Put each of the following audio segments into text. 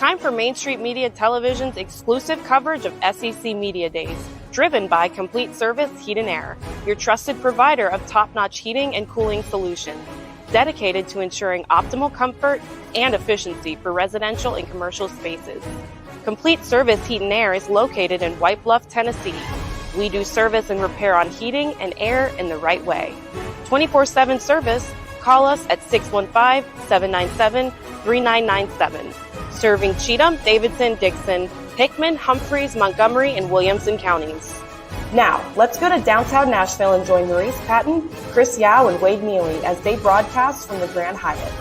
time for Main Street Media Television's exclusive coverage of SEC Media Days, driven by Complete Service Heat and Air, your trusted provider of top-notch heating and cooling solutions, dedicated to ensuring optimal comfort and efficiency for residential and commercial spaces. Complete Service Heat and Air is located in White Bluff, Tennessee. We do service and repair on heating and air in the right way. 24/7 service. Call us at 615-797-3997. Serving Cheatham, Davidson, Dixon, Hickman, Humphreys, Montgomery, and Williamson counties. Now, let's go to downtown Nashville and join Maurice Patton, Chris Yao, and Wade Mealy as they broadcast from the Grand Hyatt.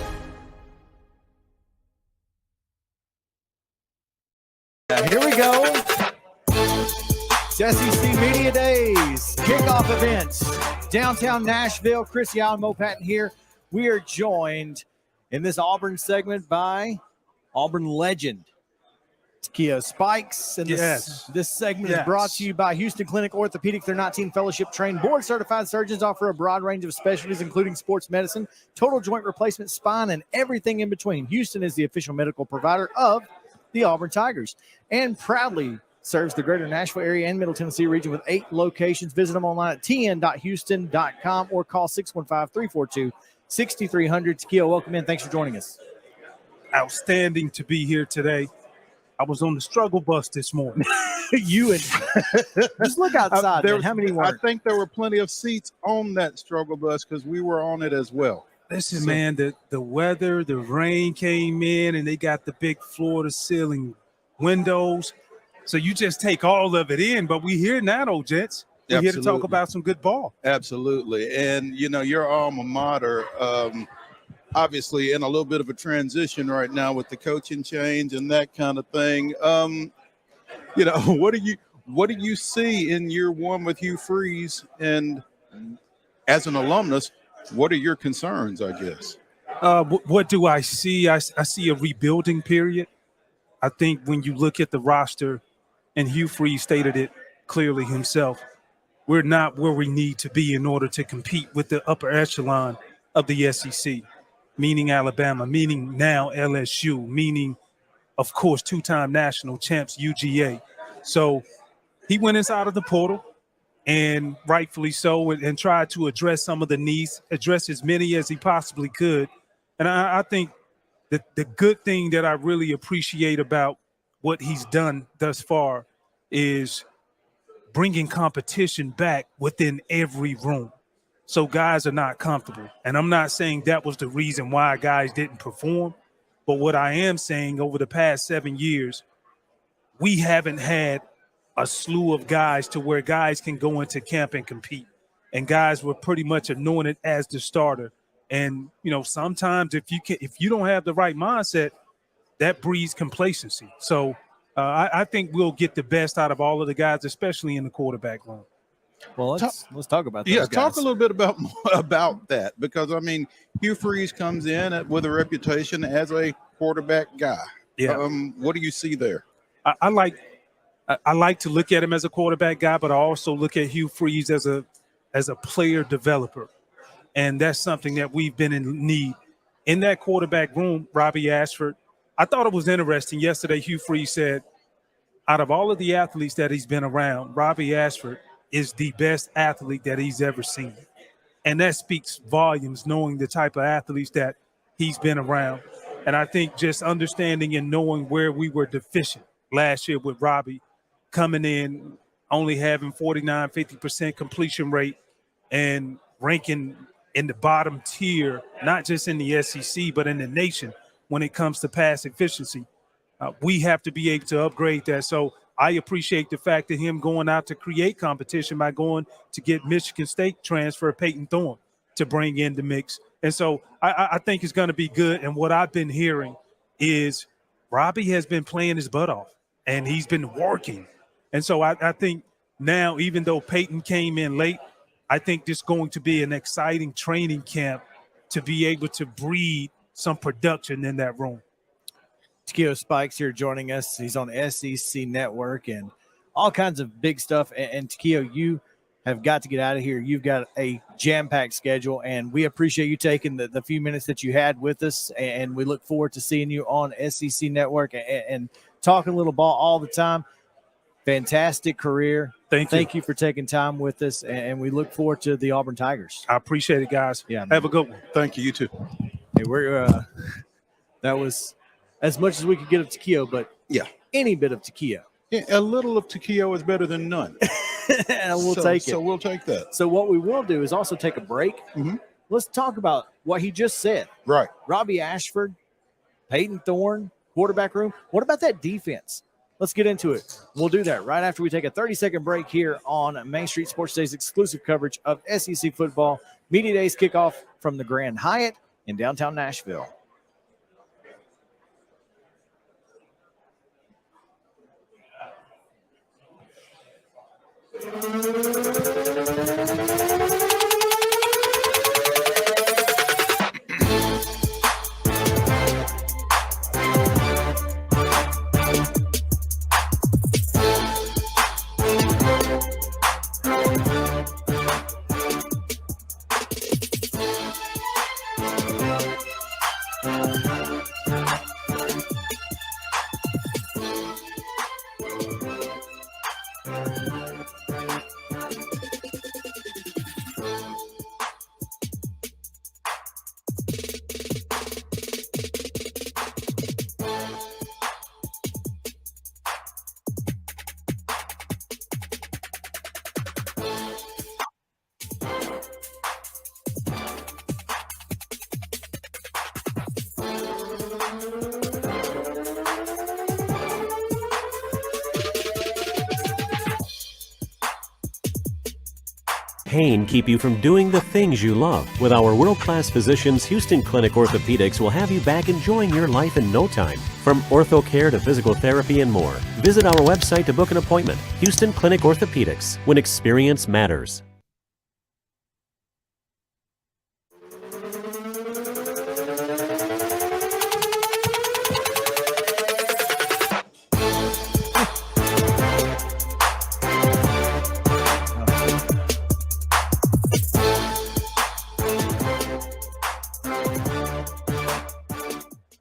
Here we go. SEC Media Days, kickoff events, downtown Nashville. Chris Yao and Mo Patton here. We are joined in this Auburn segment by Auburn legend, Takeo Spikes. And this segment is brought to you by Houston Clinic Orthopedic. Their 19 fellowship-trained, board-certified surgeons offer a broad range of specialties, including sports medicine, total joint replacement, spine, and everything in between. Houston is the official medical provider of the Auburn Tigers and proudly serves the greater Nashville area and Middle Tennessee region with 8 locations. Visit them online at tn.houston.com or call 615-342-6300. Takeo, welcome in. Thanks for joining us. Outstanding to be here today. I was on the struggle bus this morning. You and just look outside. How many were? I think there were plenty of seats on that struggle bus because we were on it as well. Listen, man, the weather, the rain came in, and they got the big floor-to-ceiling windows. So you just take all of it in. But we here now, though, gents. We're here to talk about some good ball. Absolutely. And, you know, your alma mater, obviously in a little bit of a transition right now with the coaching change and that kind of thing. You know, what do you see in year one with Hugh Freeze? And as an alumnus, what are your concerns, I guess? What do I see? I see a rebuilding period. I think when you look at the roster, and Hugh Freeze stated it clearly himself, we're not where we need to be in order to compete with the upper echelon of the SEC, meaning Alabama, meaning now LSU, meaning, of course, 2-time national champs UGA. So he went inside of the portal, and rightfully so, and tried to address some of the needs, address as many as he possibly could. And I think that the good thing that I really appreciate about what he's done thus far is bringing competition back within every room. So guys are not comfortable. And I'm not saying that was the reason why guys didn't perform. But what I am saying, over the past 7 years, we haven't had a slew of guys to where guys can go into camp and compete. And guys were pretty much anointed as the starter. And, you know, sometimes if you don't have the right mindset, that breeds complacency. So I think we'll get the best out of all of the guys, especially in the quarterback room. Well, let's talk about that. Yeah, talk a little bit about that, because I mean, Hugh Freeze comes in with a reputation as a quarterback guy. Yeah. What do you see there? I like to look at him as a quarterback guy, but I also look at Hugh Freeze as a player developer, and that's something that we've been in need in that quarterback room. Robbie Ashford. I thought it was interesting yesterday. Hugh Freeze said, out of all of the athletes that he's been around, Robbie Ashford is the best athlete that he's ever seen. And that speaks volumes, knowing the type of athletes that he's been around. And I think just understanding and knowing where we were deficient last year with Robbie coming in, only having 50% completion rate and ranking in the bottom tier, not just in the SEC, but in the nation when it comes to pass efficiency. We have to be able to upgrade that. So I appreciate the fact that him going out to create competition by going to get Michigan State transfer Peyton Thorne to bring in the mix. And so I think it's going to be good. And what I've been hearing is Robbie has been playing his butt off, and he's been working. And so I think now, even though Peyton came in late, I think this is going to be an exciting training camp to be able to breed some production in that room. Takeo Spikes here joining us. He's on SEC Network and all kinds of big stuff. And Takeo, you have got to get out of here. You've got a jam-packed schedule, and we appreciate you taking the few minutes that you had with us, and we look forward to seeing you on SEC Network and talking a little ball all the time. Fantastic career. Thank you for taking time with us, and we look forward to the Auburn Tigers. I appreciate it, guys. Yeah, Have a good one. Thank you. You too. Hey, that was as much as we could get of Takeo, but Yeah. any bit of Takeo. Yeah, a little of Takeo is better than none. And we'll So- take it. So we'll take that. So what we will do is also take a break. Mhm. Let's talk about what he just said. Right. Robbie Ashford, Peyton Thorne, quarterback room. What about that defense? Let's get into it. We'll do that right after we take a 30-second break here on Main Street Sports Day's exclusive coverage of SEC football. Media Days kickoff from the Grand Hyatt in downtown Nashville. Pain keep you from doing the things you love. With our world-class physicians, Houston Clinic Orthopedics will have you back enjoying your life in no time. From ortho care to physical therapy and more. Visit our website to book an appointment. Houston Clinic Orthopedics, when experience matters.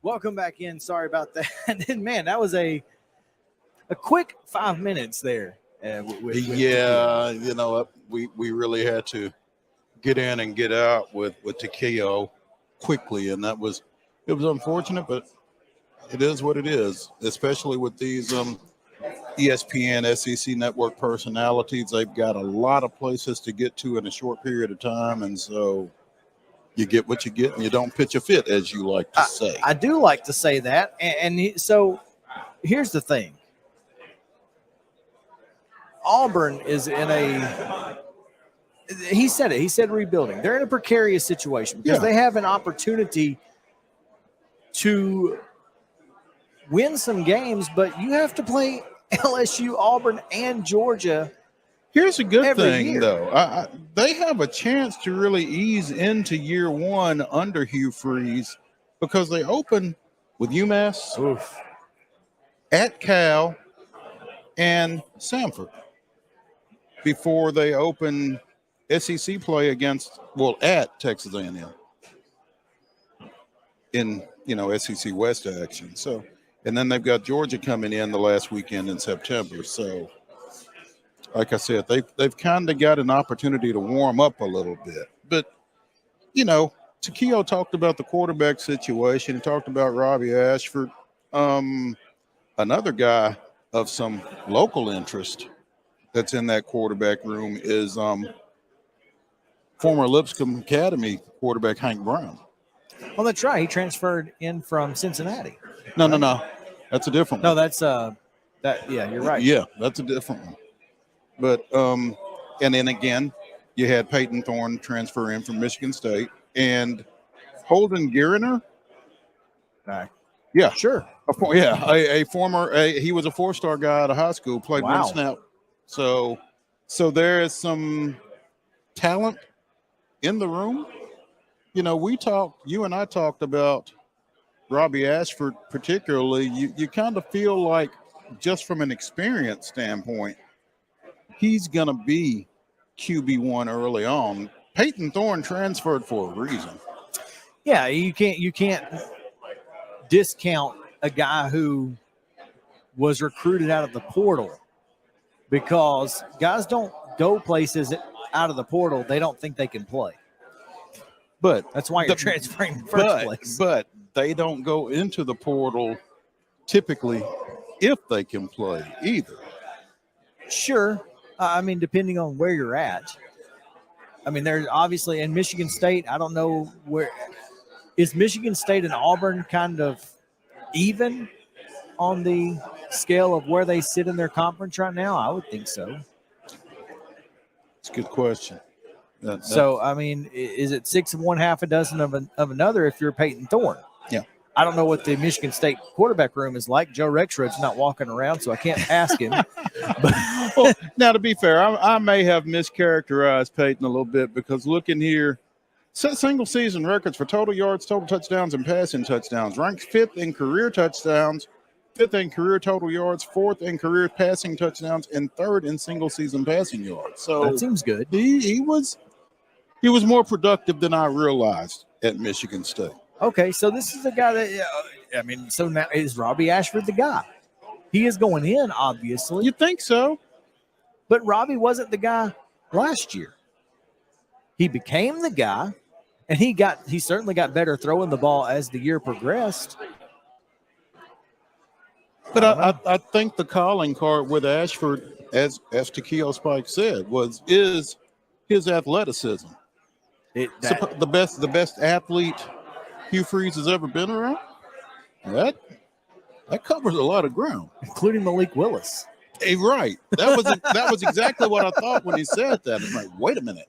Welcome back in. Sorry about that. And man, that was a quick 5 minutes there. Yeah, you know what? We really had to get in and get out with Takeo quickly, and it was unfortunate, but it is what it is. Especially with these ESPN, SEC network personalities, they've got a lot of places to get to in a short period of time, and so you get what you get, and you don't pitch a fit, as you like to say. I do like to say that, so here's the thing. Auburn is in he said it. He said rebuilding. They're in a precarious situation because they have an opportunity to win some games, but you have to play LSU, Auburn, and Georgia. Here's a good every thing, year. though. They have a chance to really ease into year one under Hugh Freeze because they open with UMass, at Cal, and Samford before they open SEC play at Texas A&M in, SEC West action. So, and then they've got Georgia coming in the last weekend in September. So, like I said, they've kind of got an opportunity to warm up a little bit. But, Takeo talked about the quarterback situation. He talked about Robbie Ashford. Another guy of some local interest that's in that quarterback room is former Lipscomb Academy quarterback Hank Brown. Well, that's right. He transferred in from Cincinnati. No. That's a different one. No, that's you're right. Yeah, that's a different one. But and then again, you had Peyton Thorne transfer in from Michigan State and Holden Geriner. Yeah, Sure. a former. He was a 4-star guy out of high school. Played Wow. one snap. So there is some talent in the room. You and I talked about Robbie Ashford particularly. You kind of feel like, just from an experience standpoint, he's going to be QB1 early on. Peyton Thorne transferred for a reason. Yeah, you can't discount a guy who was recruited out of the portal, because guys don't go places out of the portal they don't think they can play. But That's why you're transferring in the first place. But they don't go into the portal typically if they can play either. Sure. I mean, depending on where you're at. I mean, there's obviously in Michigan State, I don't know where is Michigan State and Auburn kind of even on the scale of where they sit in their conference right now? I would think so. It's a good question. So, I mean, is it 6 of one, half a dozen of another if you're Peyton Thorne? Yeah. I don't know what the Michigan State quarterback room is like. Joe Rexroad's not walking around, so I can't ask him. Well, now, to be fair, I may have mischaracterized Peyton a little bit, because looking here, set single season records for total yards, total touchdowns, and passing touchdowns. Ranked 5th in career touchdowns, 5th in career total yards, 4th in career passing touchdowns, and 3rd in single season passing yards. So that seems good. He was more productive than I realized at Michigan State. Okay, so this is a guy that, I mean, so now is Robbie Ashford the guy? He is going in, obviously. You think so? But Robbie wasn't the guy last year. He became the guy, and he certainly got better throwing the ball as the year progressed. But I think the calling card with Ashford, as Takeo Spike said, is his athleticism. The best athlete Hugh Freeze has ever been around. That covers a lot of ground, including Malik Willis. Hey, right. That was exactly what I thought when he said that. I'm like, wait a minute.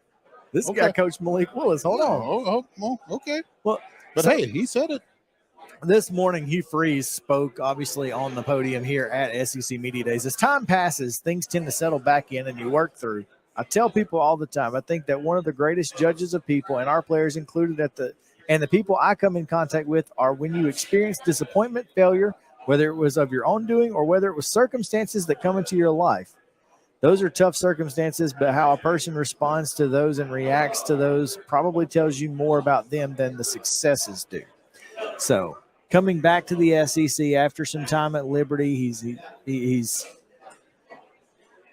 This guy coached Malik Willis. Hold on. Oh, okay. Well, but hey, he said it. This morning, Hugh Freeze spoke, obviously, on the podium here at SEC Media Days. As time passes, things tend to settle back in and you work through. I tell people all the time, I think that one of the greatest judges of people, and our players included, and the people I come in contact with, are when you experience disappointment, failure, whether it was of your own doing or whether it was circumstances that come into your life. Those are tough circumstances, but how a person responds to those and reacts to those probably tells you more about them than the successes do. So, coming back to the SEC after some time at Liberty, he's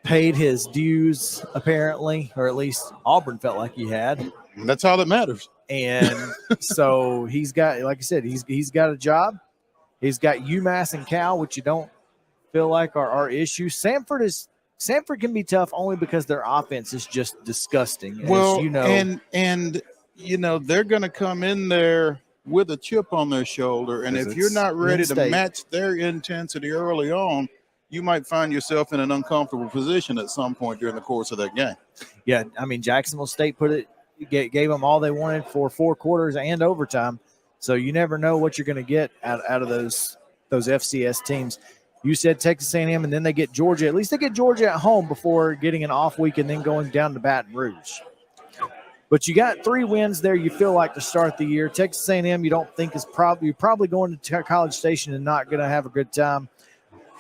paid his dues, apparently, or at least Auburn felt like he had. That's all that matters. And so he's got, like I said, he's got a job. He's got UMass and Cal, which you don't feel like are issues. Samford can be tough only because their offense is just disgusting. Well, as you know, and they're going to come in there with a chip on their shoulder, and if you're not ready to match their intensity early on, you might find yourself in an uncomfortable position at some point during the course of that game. Yeah, I mean, Jacksonville State gave them all they wanted for 4 quarters and overtime. So you never know what you're going to get out of those FCS teams. You said Texas A&M, and then they get Georgia. At least they get Georgia at home before getting an off week and then going down to Baton Rouge. But you got 3 wins there, you feel like, to start the year. Texas A&M you don't think is you're probably going to College Station and not going to have a good time.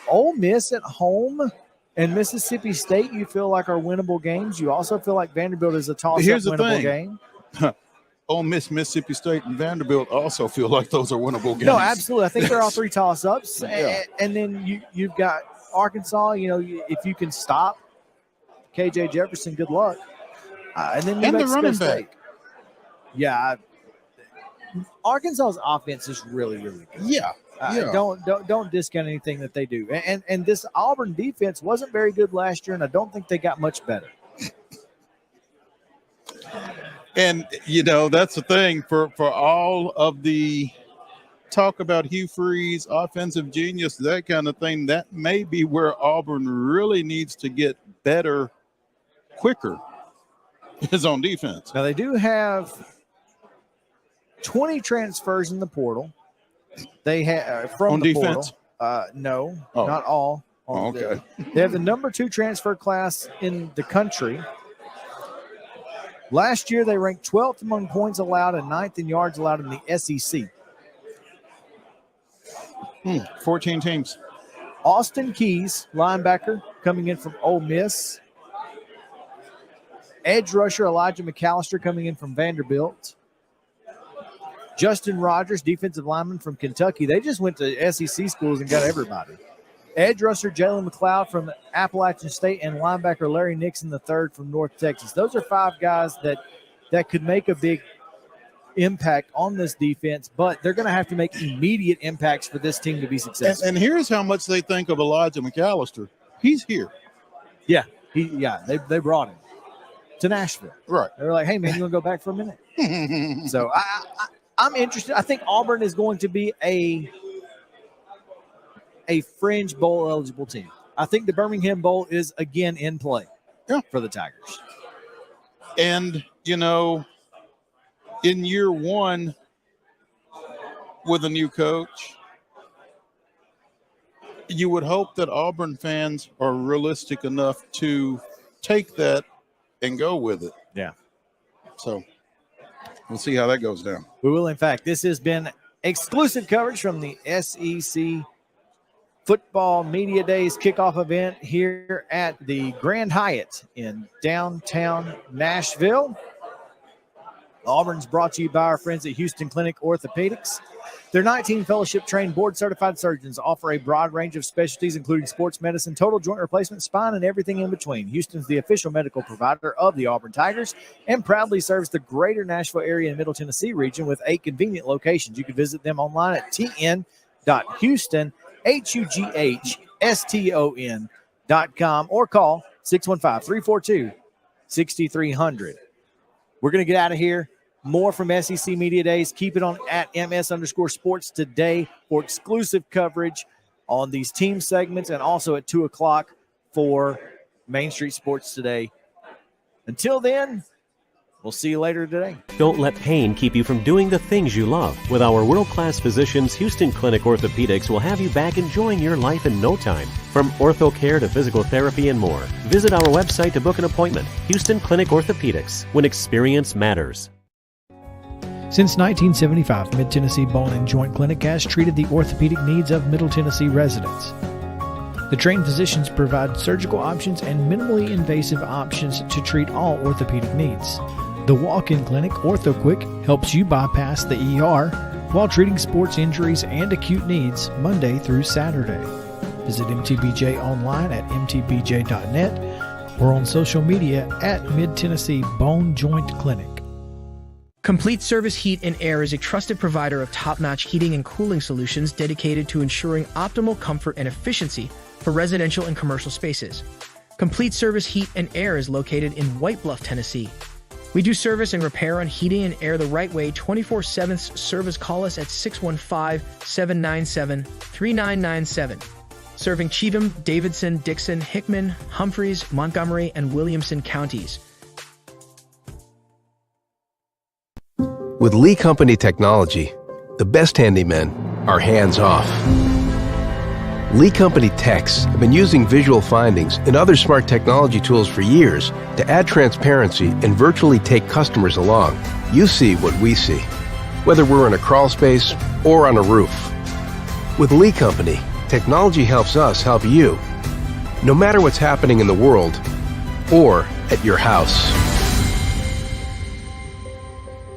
Ole Miss at home and Mississippi State you feel like are winnable games. You also feel like Vanderbilt is a toss-up winnable game. Ole Miss, Mississippi State, and Vanderbilt also feel like those are winnable games. No, absolutely. I think they're all 3 toss-ups. Yeah. And then you've got Arkansas. If you can stop KJ Jefferson, good luck. And then the running back. Yeah. Arkansas's offense is really, really good. Yeah. Don't discount anything that they do. And this Auburn defense wasn't very good last year, and I don't think they got much better. And, that's the thing for all of the talk about Hugh Freeze, offensive genius, that kind of thing. That may be where Auburn really needs to get better quicker, is on defense. Now, they do have 20 transfers in the portal. They have from on the defense? Portal. No, not all. Okay. They have the number 2 transfer class in the country. Last year, they ranked 12th among points allowed and 9th in yards allowed in the SEC. 14 teams. Austin Keys, linebacker, coming in from Ole Miss. Edge rusher Elijah McAllister coming in from Vanderbilt. Justin Rogers, defensive lineman from Kentucky. They just went to SEC schools and got everybody. Edge rusher Jalen McLeod from Appalachian State and linebacker Larry Nixon III from North Texas. Those are 5 guys that could make a big impact on this defense, but they're going to have to make immediate impacts for this team to be successful. And here's how much they think of Elijah McAllister. He's here. Yeah, they brought him to Nashville. Right. They were like, hey, man, you want to go back for a minute? So I'm interested. I think Auburn is going to be a fringe bowl eligible team. I think the Birmingham Bowl is again in play for the Tigers. And, in year 1 with a new coach, you would hope that Auburn fans are realistic enough to take that and go with it. Yeah. So we'll see how that goes down. We will, in fact. This has been exclusive coverage from the SEC Football Media Days kickoff event here at the Grand Hyatt in downtown Nashville. Auburn's brought to you by our friends at Houston Clinic Orthopedics. Their 19 fellowship-trained, board-certified surgeons offer a broad range of specialties, including sports medicine, total joint replacement, spine, and everything in between. Houston's the official medical provider of the Auburn Tigers and proudly serves the greater Nashville area and Middle Tennessee region with 8 convenient locations. You can visit them online at tn.houston.com or call 615-342-6300. We're going to get out of here. More from SEC Media Days. Keep it on at @MS_sports today for exclusive coverage on these team segments and also at 2 o'clock for Main Street Sports Today. Until then, we'll see you later today. Don't let pain keep you from doing the things you love. With our world-class physicians, Houston Clinic Orthopedics will have you back enjoying your life in no time. From ortho care to physical therapy and more. Visit our website to book an appointment. Houston Clinic Orthopedics, when experience matters. Since 1975, Mid-Tennessee Bone and Joint Clinic has treated the orthopedic needs of Middle Tennessee residents. The trained physicians provide surgical options and minimally invasive options to treat all orthopedic needs. The walk-in clinic, OrthoQuick, helps you bypass the ER while treating sports injuries and acute needs Monday through Saturday. Visit MTBJ online at mtbj.net or on social media at Mid-Tennessee Bone Joint Clinic. Complete Service Heat and Air is a trusted provider of top-notch heating and cooling solutions dedicated to ensuring optimal comfort and efficiency for residential and commercial spaces. Complete Service Heat and Air is located in White Bluff, Tennessee. We do service and repair on heating and air the right way 24/7. Service, call us at 615-797-3997. Serving Cheatham, Davidson, Dixon, Hickman, Humphreys, Montgomery, and Williamson counties. With Lee Company technology, the best handymen are hands-off. Lee Company techs have been using visual findings and other smart technology tools for years to add transparency and virtually take customers along. You see what we see, whether we're in a crawl space or on a roof. With Lee Company, technology helps us help you, no matter what's happening in the world or at your house.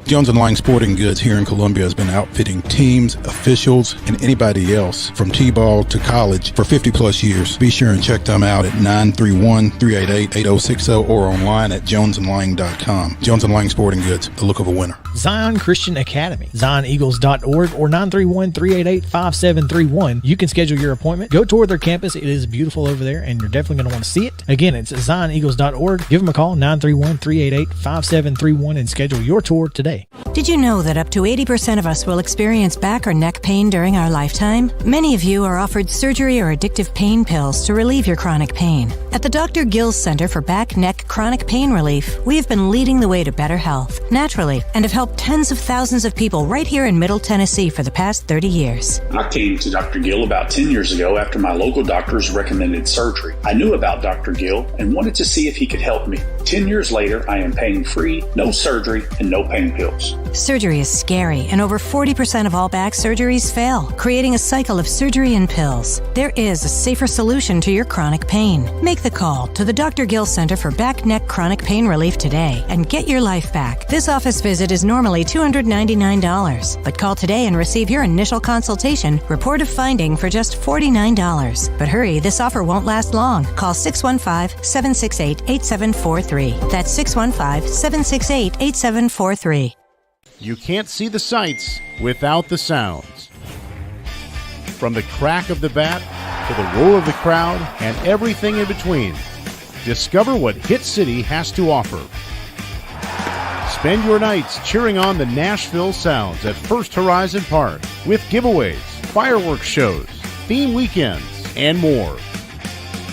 Jones & Lang Sporting Goods here in Columbia has been outfitting teams, officials, and anybody else from T-ball to college for 50-plus years. Be sure and check them out at 931-388-8060 or online at jonesandlang.com. Jones & Lang Sporting Goods, the look of a winner. Zion Christian Academy, zioneagles.org or 931-388-5731. You can schedule your appointment. Go tour their campus. It is beautiful over there, and you're definitely going to want to see it. Again, it's zioneagles.org. Give them a call, 931-388-5731, and schedule your tour today. Did you know that up to 80% of us will experience back or neck pain during our lifetime? Many of you are offered surgery or addictive pain pills to relieve your chronic pain. At the Dr. Gill's Center for Back, Neck, Chronic Pain Relief, we have been leading the way to better health, naturally, and have helped tens of thousands of people right here in Middle Tennessee for the past 30 years. I came to Dr. Gill about 10 years ago after my local doctors recommended surgery. I knew about Dr. Gill and wanted to see if he could help me. 10 years later, I am pain-free, no surgery, and no pain pills. Surgery is scary, and over 40% of all back surgeries fail, creating a cycle of surgery and pills. There is a safer solution to your chronic pain. Make Make the call to the Dr. Gill Center for Back Neck Chronic Pain Relief today and get your life back. This office visit is normally $299, but call today and receive your initial consultation, report of finding for just $49. But hurry, this offer won't last long. Call 615-768-8743. That's 615-768-8743. You can't see the sights without the sounds. From the crack of the bat to the roar of the crowd and everything in between, discover what Hit City has to offer. Spend your nights cheering on the Nashville Sounds at First Horizon Park with giveaways, fireworks shows, theme weekends, and more.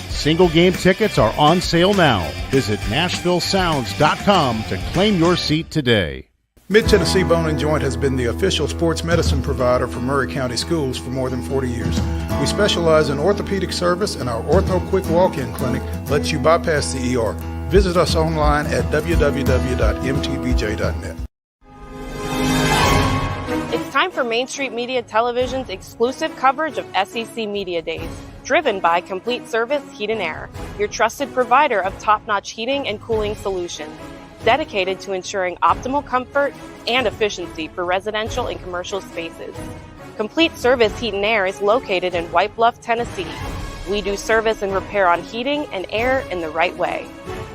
Single game tickets are on sale now. Visit NashvilleSounds.com to claim your seat today. Mid-Tennessee Bone & Joint has been the official sports medicine provider for Murray County Schools for more than 40 years. We specialize in orthopedic service, and our Ortho Quick Walk-In Clinic lets you bypass the ER. Visit us online at www.mtbj.net. It's time for Main Street Media Television's exclusive coverage of SEC Media Days, driven by Complete Service Heat and Air, your trusted provider of top-notch heating and cooling solutions, dedicated to ensuring optimal comfort and efficiency for residential and commercial spaces. Complete Service Heat and Air is located in White Bluff, Tennessee. We do service and repair on heating and air in the right way.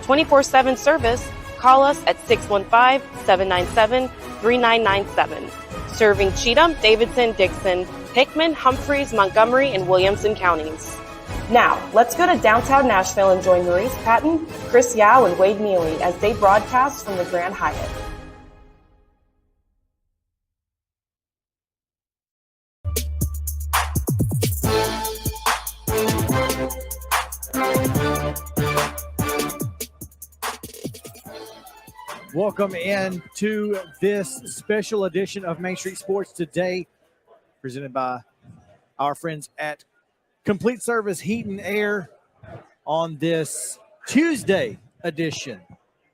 24/7 service. Call us at 615-797-3997. Serving Cheatham, Davidson, Dixon, Hickman, Humphreys, Montgomery, and Williamson counties. Now, let's go to downtown Nashville and join Maurice Patton, Chris Yao, and Wade Neely as they broadcast from the Grand Hyatt. Welcome in to this special edition of Main Street Sports Today, presented by our friends at Complete Service Heat and Air on this Tuesday edition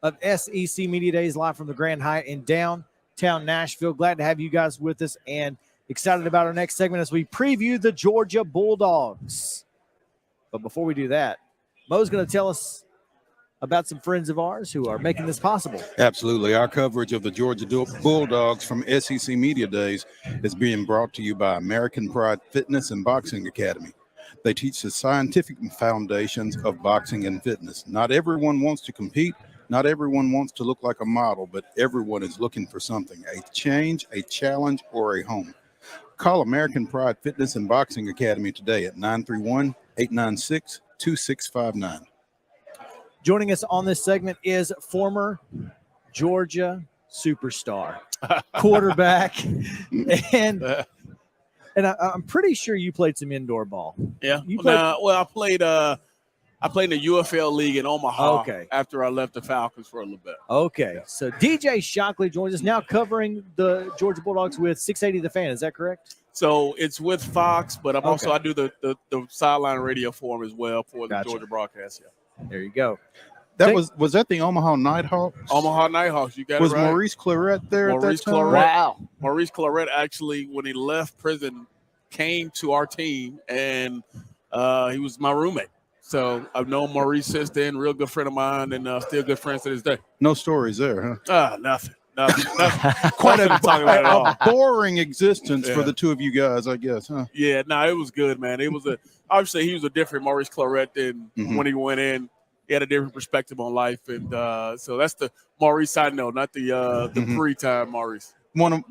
of SEC Media Days, live from the Grand Hyatt in downtown Nashville. Glad to have you guys with us and excited about our next segment as we preview the Georgia Bulldogs. But before we do that, Mo's going to tell us about some friends of ours who are making this possible. Absolutely. Our coverage of the Georgia Bulldogs from SEC Media Days is being brought to you by American Pride Fitness and Boxing Academy. They teach the scientific foundations of boxing and fitness. Not everyone wants to compete. Not everyone wants to look like a model, but everyone is looking for something, a change, a challenge, or a home. Call American Pride Fitness and Boxing Academy today at 931-896-2659. Joining us on this segment is former Georgia superstar, quarterback, and I'm pretty sure you played some indoor ball. Yeah. You played, I played in the UFL League in Omaha. Okay. After I left the Falcons for a little bit. Okay. Yeah. So DJ Shockley joins us now, covering the Georgia Bulldogs with 680 The Fan. Is that correct? So it's with Fox, but I'm also I do the sideline radio for him as well for the Georgia broadcast. Yeah. There you go. That was that the Omaha Nighthawks? Omaha Nighthawks, you got was it right. Maurice Claret there Maurice at that time? Claret, wow. Maurice Claret actually, when he left prison, came to our team, and he was my roommate. So I've known Maurice since then, real good friend of mine, and still good friends to this day. No stories there, huh? Nothing. Quite a boring existence for the two of you guys, I guess, huh? Yeah, it was good, man. It was obviously he was a different Maurice Claret than when he went in. He had a different perspective on life, and so that's the Maurice I know, not the pre-time Maurice. One of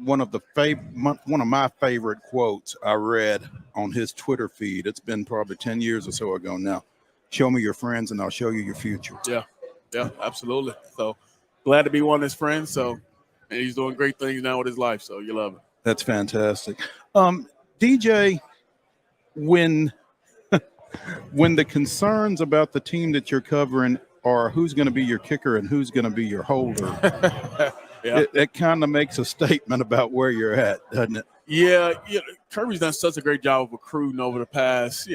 my favorite quotes I read on his Twitter feed. It's been probably 10 years or so ago now. Show me your friends, and I'll show you your future. Yeah, absolutely. So glad to be one of his friends. So, and he's doing great things now with his life. So you love it. That's fantastic. DJ, when the concerns about the team that you're covering are who's going to be your kicker and who's going to be your holder, it kind of makes a statement about where you're at, doesn't it? Yeah, Kirby's done such a great job of recruiting over the past,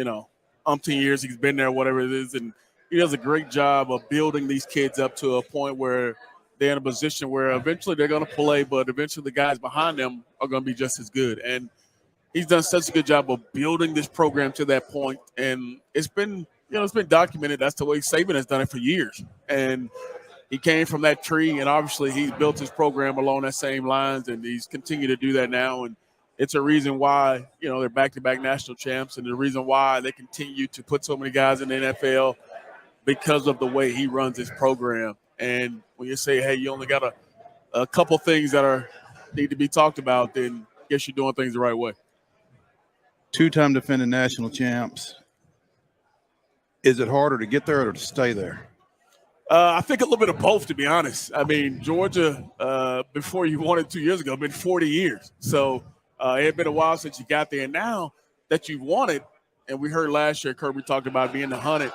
umpteen years he's been there, whatever it is, and he does a great job of building these kids up to a point where they're in a position where eventually they're going to play, but eventually the guys behind them are going to be just as good. And he's done such a good job of building this program to that point, and it's been, it's been documented. That's the way Saban has done it for years. And he came from that tree, and obviously he's built his program along that same lines, and he's continued to do that now. And it's a reason why, they're back-to-back national champs, and the reason why they continue to put so many guys in the NFL because of the way he runs his program. And when you say, hey, you only got a couple things that need to be talked about, then I guess you're doing things the right way. Two-time defending national champs. Is it harder to get there or to stay there? I think a little bit of both, to be honest. I mean, Georgia, before you won it 2 years ago, been 40 years. So it had been a while since you got there. And now that you've won it, and we heard last year Kirby talked about being the 100,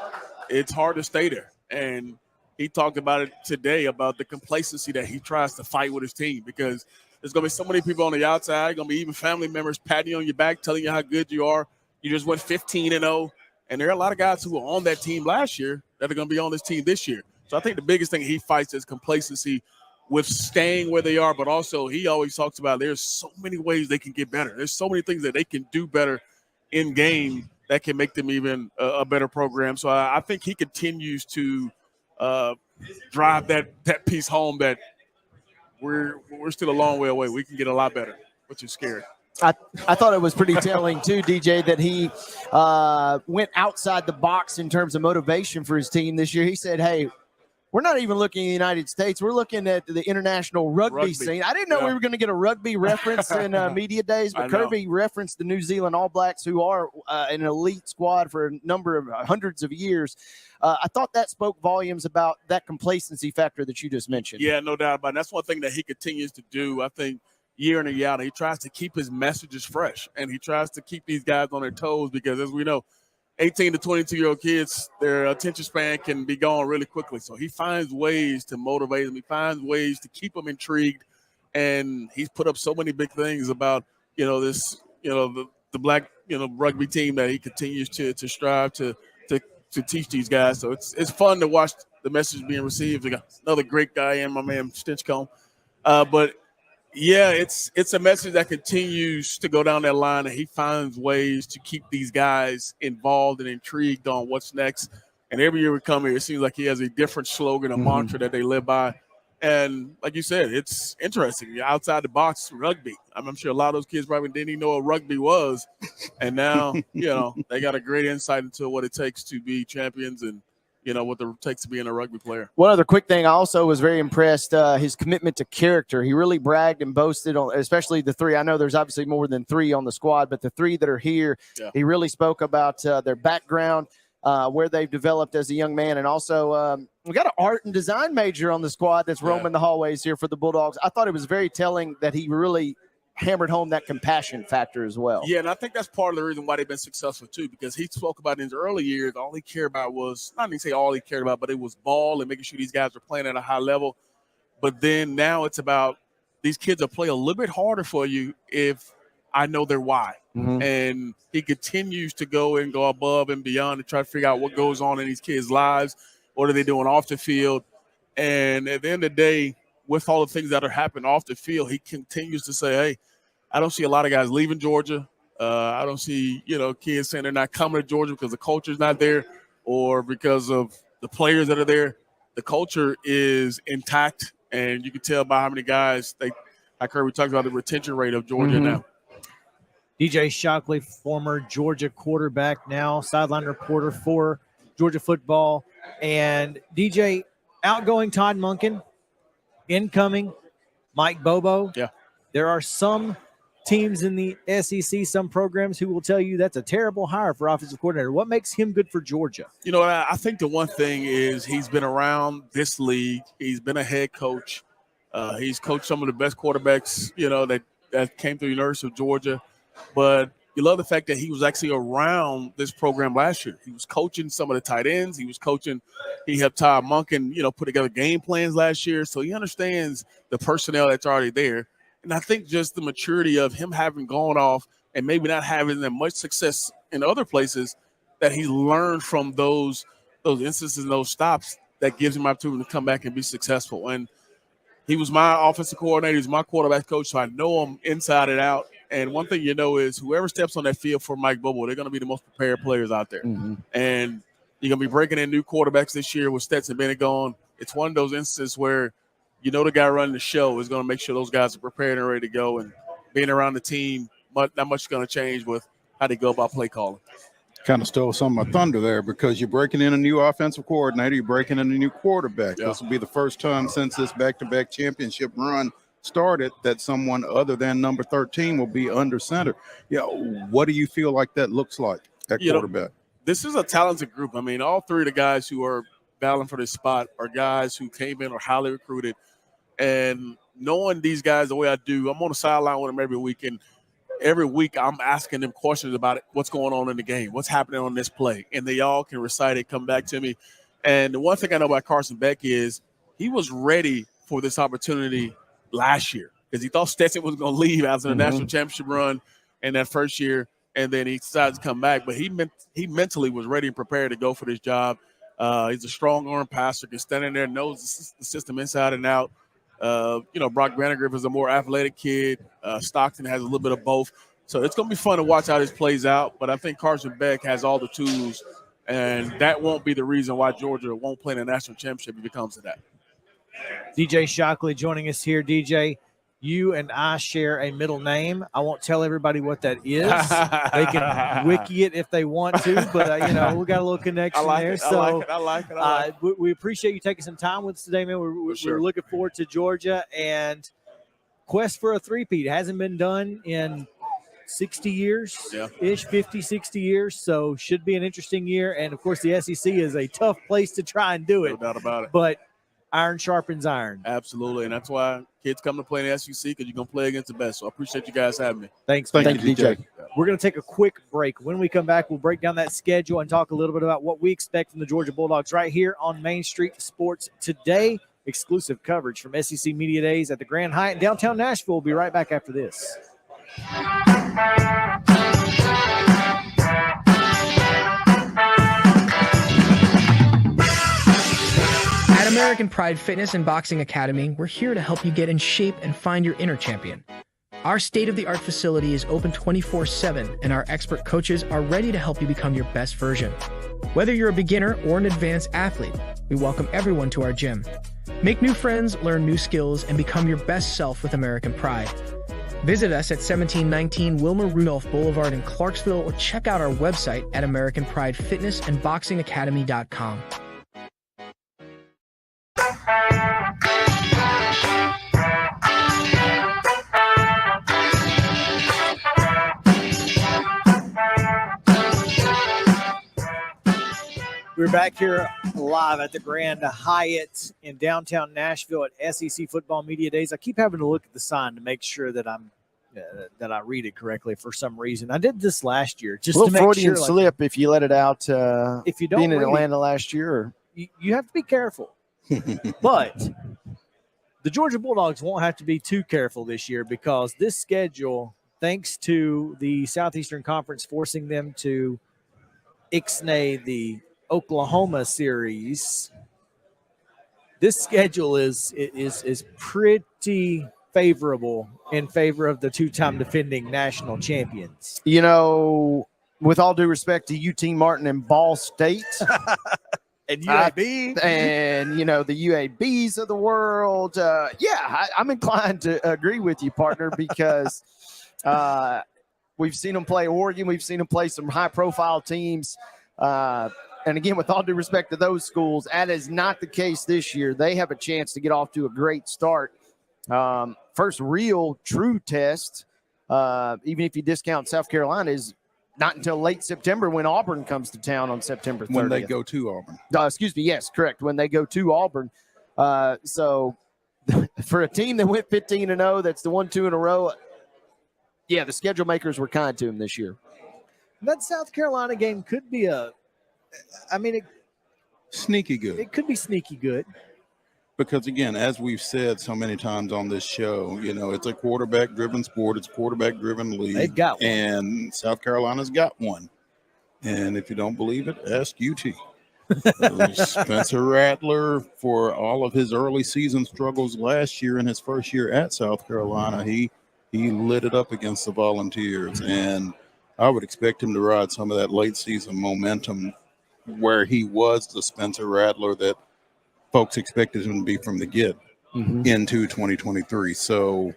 it's hard to stay there. And he talked about it today, about the complacency that he tries to fight with his team, because there's going to be so many people on the outside, going to be even family members patting you on your back, telling you how good you are. You just went 15-0. And there are a lot of guys who were on that team last year that are going to be on this team this year. So I think the biggest thing he fights is complacency with staying where they are, but also he always talks about there's so many ways they can get better. There's so many things that they can do better in game that can make them even a better program. So I think he continues to drive that piece home, that we're still a long way away. We can get a lot better, which is scary. I thought it was pretty telling, too, DJ, that he went outside the box in terms of motivation for his team this year. He said, hey, we're not even looking at the United States. We're looking at the international rugby scene. I didn't know we were going to get a rugby reference in media days, but Kirby referenced the New Zealand All Blacks, who are an elite squad for a number of hundreds of years. I thought that spoke volumes about that complacency factor that you just mentioned. Yeah, no doubt about it. That's one thing that he continues to do, I think, year in and year out. He tries to keep his messages fresh, and he tries to keep these guys on their toes, because, as we know, 18 to 22-year-old kids, their attention span can be gone really quickly. So he finds ways to motivate them. He finds ways to keep them intrigued. And he's put up so many big things about, this, the black, rugby team that he continues to strive to teach these guys. So it's fun to watch the message being received. We got another great guy in, my man Stinchcomb. But yeah, it's a message that continues to go down that line, and he finds ways to keep these guys involved and intrigued on what's next. And every year we come here, it seems like he has a different slogan, a mantra that they live by. And like you said, it's interesting. You're outside the box rugby. I'm sure a lot of those kids probably didn't even know what rugby was. And now, they got a great insight into what it takes to be champions and, what it takes to being a rugby player. One other quick thing, I also was very impressed, his commitment to character. He really bragged and boasted on, especially the three. I know there's obviously more than three on the squad, but the three that are here, he really spoke about their background, where they've developed as a young man. And also we got an art and design major on the squad that's roaming the hallways here for the Bulldogs. I thought it was very telling that he really hammered home that compassion factor as well. Yeah, and I think that's part of the reason why they've been successful too, because he spoke about in his early years, all he cared about was, not even say all he cared about, but it was ball and making sure these guys were playing at a high level. But then now it's about these kids will play a little bit harder for you if I know their why. And he continues to go above and beyond to try to figure out what goes on in these kids' lives. What are they doing off the field? And at the end of the day, with all the things that are happening off the field, he continues to say, hey, I don't see a lot of guys leaving Georgia. I don't see, kids saying they're not coming to Georgia because the culture's not there or because of the players that are there. The culture is intact, and you can tell by how many guys like Kirby talked about the retention rate of Georgia now. DJ Shockley, former Georgia quarterback, now sideline reporter for Georgia football. And DJ, outgoing Todd Monken, incoming Mike Bobo. Yeah. There are some teams in the SEC, some programs who will tell you that's a terrible hire for offensive coordinator. What makes him good for Georgia? I think the one thing is he's been around this league. He's been a head coach. He's coached some of the best quarterbacks, that came through the University of Georgia. But you love the fact that he was actually around this program last year. He was coaching some of the tight ends. He helped Todd Monken, put together game plans last year. So he understands the personnel that's already there. And I think just the maturity of him having gone off and maybe not having that much success in other places, that he learned from those instances and those stops, that gives him opportunity to come back and be successful. And he was my offensive coordinator. He's my quarterback coach, so I know him inside and out. And one thing is whoever steps on that field for Mike Bobo, they're going to be the most prepared players out there. And You're going to be breaking in new quarterbacks this year with Stetson Bennett gone. It's one of those instances where you know the guy running the show is going to make sure those guys are prepared and ready to go. And being around the team, not much is going to change with how they go about play calling. Kind of stole some of my thunder there because you're breaking in a new offensive coordinator. You're breaking in a new quarterback. Yeah. This will be the first time since this back-to-back championship run started that someone other than number 13 will be under center. Yeah, what do you feel like that looks like at quarterback? This is a talented group. I mean, all three of the guys who are battling for this spot are guys who came in or highly recruited. And knowing these guys the way I do, I'm on the sideline with them every week. And every week I'm asking them questions about it, what's going on in the game, what's happening on this play. And they all can recite it, come back to me. And the one thing I know about Carson Beck is he was ready for this opportunity last year because he thought Stetson was going to leave after the national championship run in that first year. And then he decided to come back. But he mentally was ready and prepared to go for this job. He's a strong arm passer, can stand in there, knows the system inside and out. Brock Vandagriff is a more athletic kid. Stockton has a little bit of both. So it's going to be fun to watch how this plays out. But I think Carson Beck has all the tools, and that won't be the reason why Georgia won't play in the national championship if it comes to that. DJ Shockley joining us here. DJ, you and I share a middle name. I won't tell everybody what that is. They can wiki it if they want to, but we got a little connection there. I like it. We appreciate you taking some time with us today, man. We're looking forward to Georgia and quest for a three-peat. It hasn't been done in 60 years-ish, 50, 60 years, so should be an interesting year. And, of course, the SEC is a tough place to try and do it. No doubt about it. But iron sharpens iron. Absolutely, and that's why kids come to play in the SEC because you're going to play against the best. So I appreciate you guys having me. Thanks, Thank you, DJ. We're going to take a quick break. When we come back, we'll break down that schedule and talk a little bit about what we expect from the Georgia Bulldogs right here on Main Street Sports Today. Exclusive coverage from SEC Media Days at the Grand Hyatt in downtown Nashville. We'll be right back after this. At American Pride Fitness and Boxing Academy, we're here to help you get in shape and find your inner champion. Our state-of-the-art facility is open 24/7, and our expert coaches are ready to help you become your best version. Whether you're a beginner or an advanced athlete, we welcome everyone to our gym. Make new friends, learn new skills, and become your best self with American Pride. Visit us at 1719 Wilmer Rudolph Boulevard in Clarksville, or check out our website at AmericanPrideFitnessAndBoxingAcademy.com. We're back here live at the Grand Hyatt in downtown Nashville at SEC Football Media Days. I keep having to look at the sign to make sure that that I read it correctly for some reason. I did this last year just to make Freudian sure. slip if you let it out. If you don't being in read Atlanta last year, you have to be careful. But the Georgia Bulldogs won't have to be too careful this year because this schedule, thanks to the Southeastern Conference forcing them to ixnay the Oklahoma series, this schedule is pretty favorable in favor of the two-time defending national champions. with all due respect to UT Martin and Ball State and UAB and the UABs of the world, I'm inclined to agree with you, partner, because we've seen them play Oregon, we've seen them play some high-profile teams. And again, with all due respect to those schools, that is not the case this year. They have a chance to get off to a great start. First real true test, even if you discount South Carolina, is not until late September when Auburn comes to town on September 30th. When they go to Auburn. Yes, correct. When they go to Auburn. So for a team that went 15-0, that's the 1-2 in a row, the schedule makers were kind to him this year. That South Carolina game could be sneaky good. It could be sneaky good. Because, again, as we've said so many times on this show, it's a quarterback-driven sport. It's a quarterback-driven league. They've got one. And South Carolina's got one. And if you don't believe it, ask UT. Spencer Rattler, for all of his early season struggles last year in his first year at South Carolina, he lit it up against the Volunteers. And I would expect him to ride some of that late season momentum where he was the Spencer Rattler that folks expected him to be from the get into 2023. So,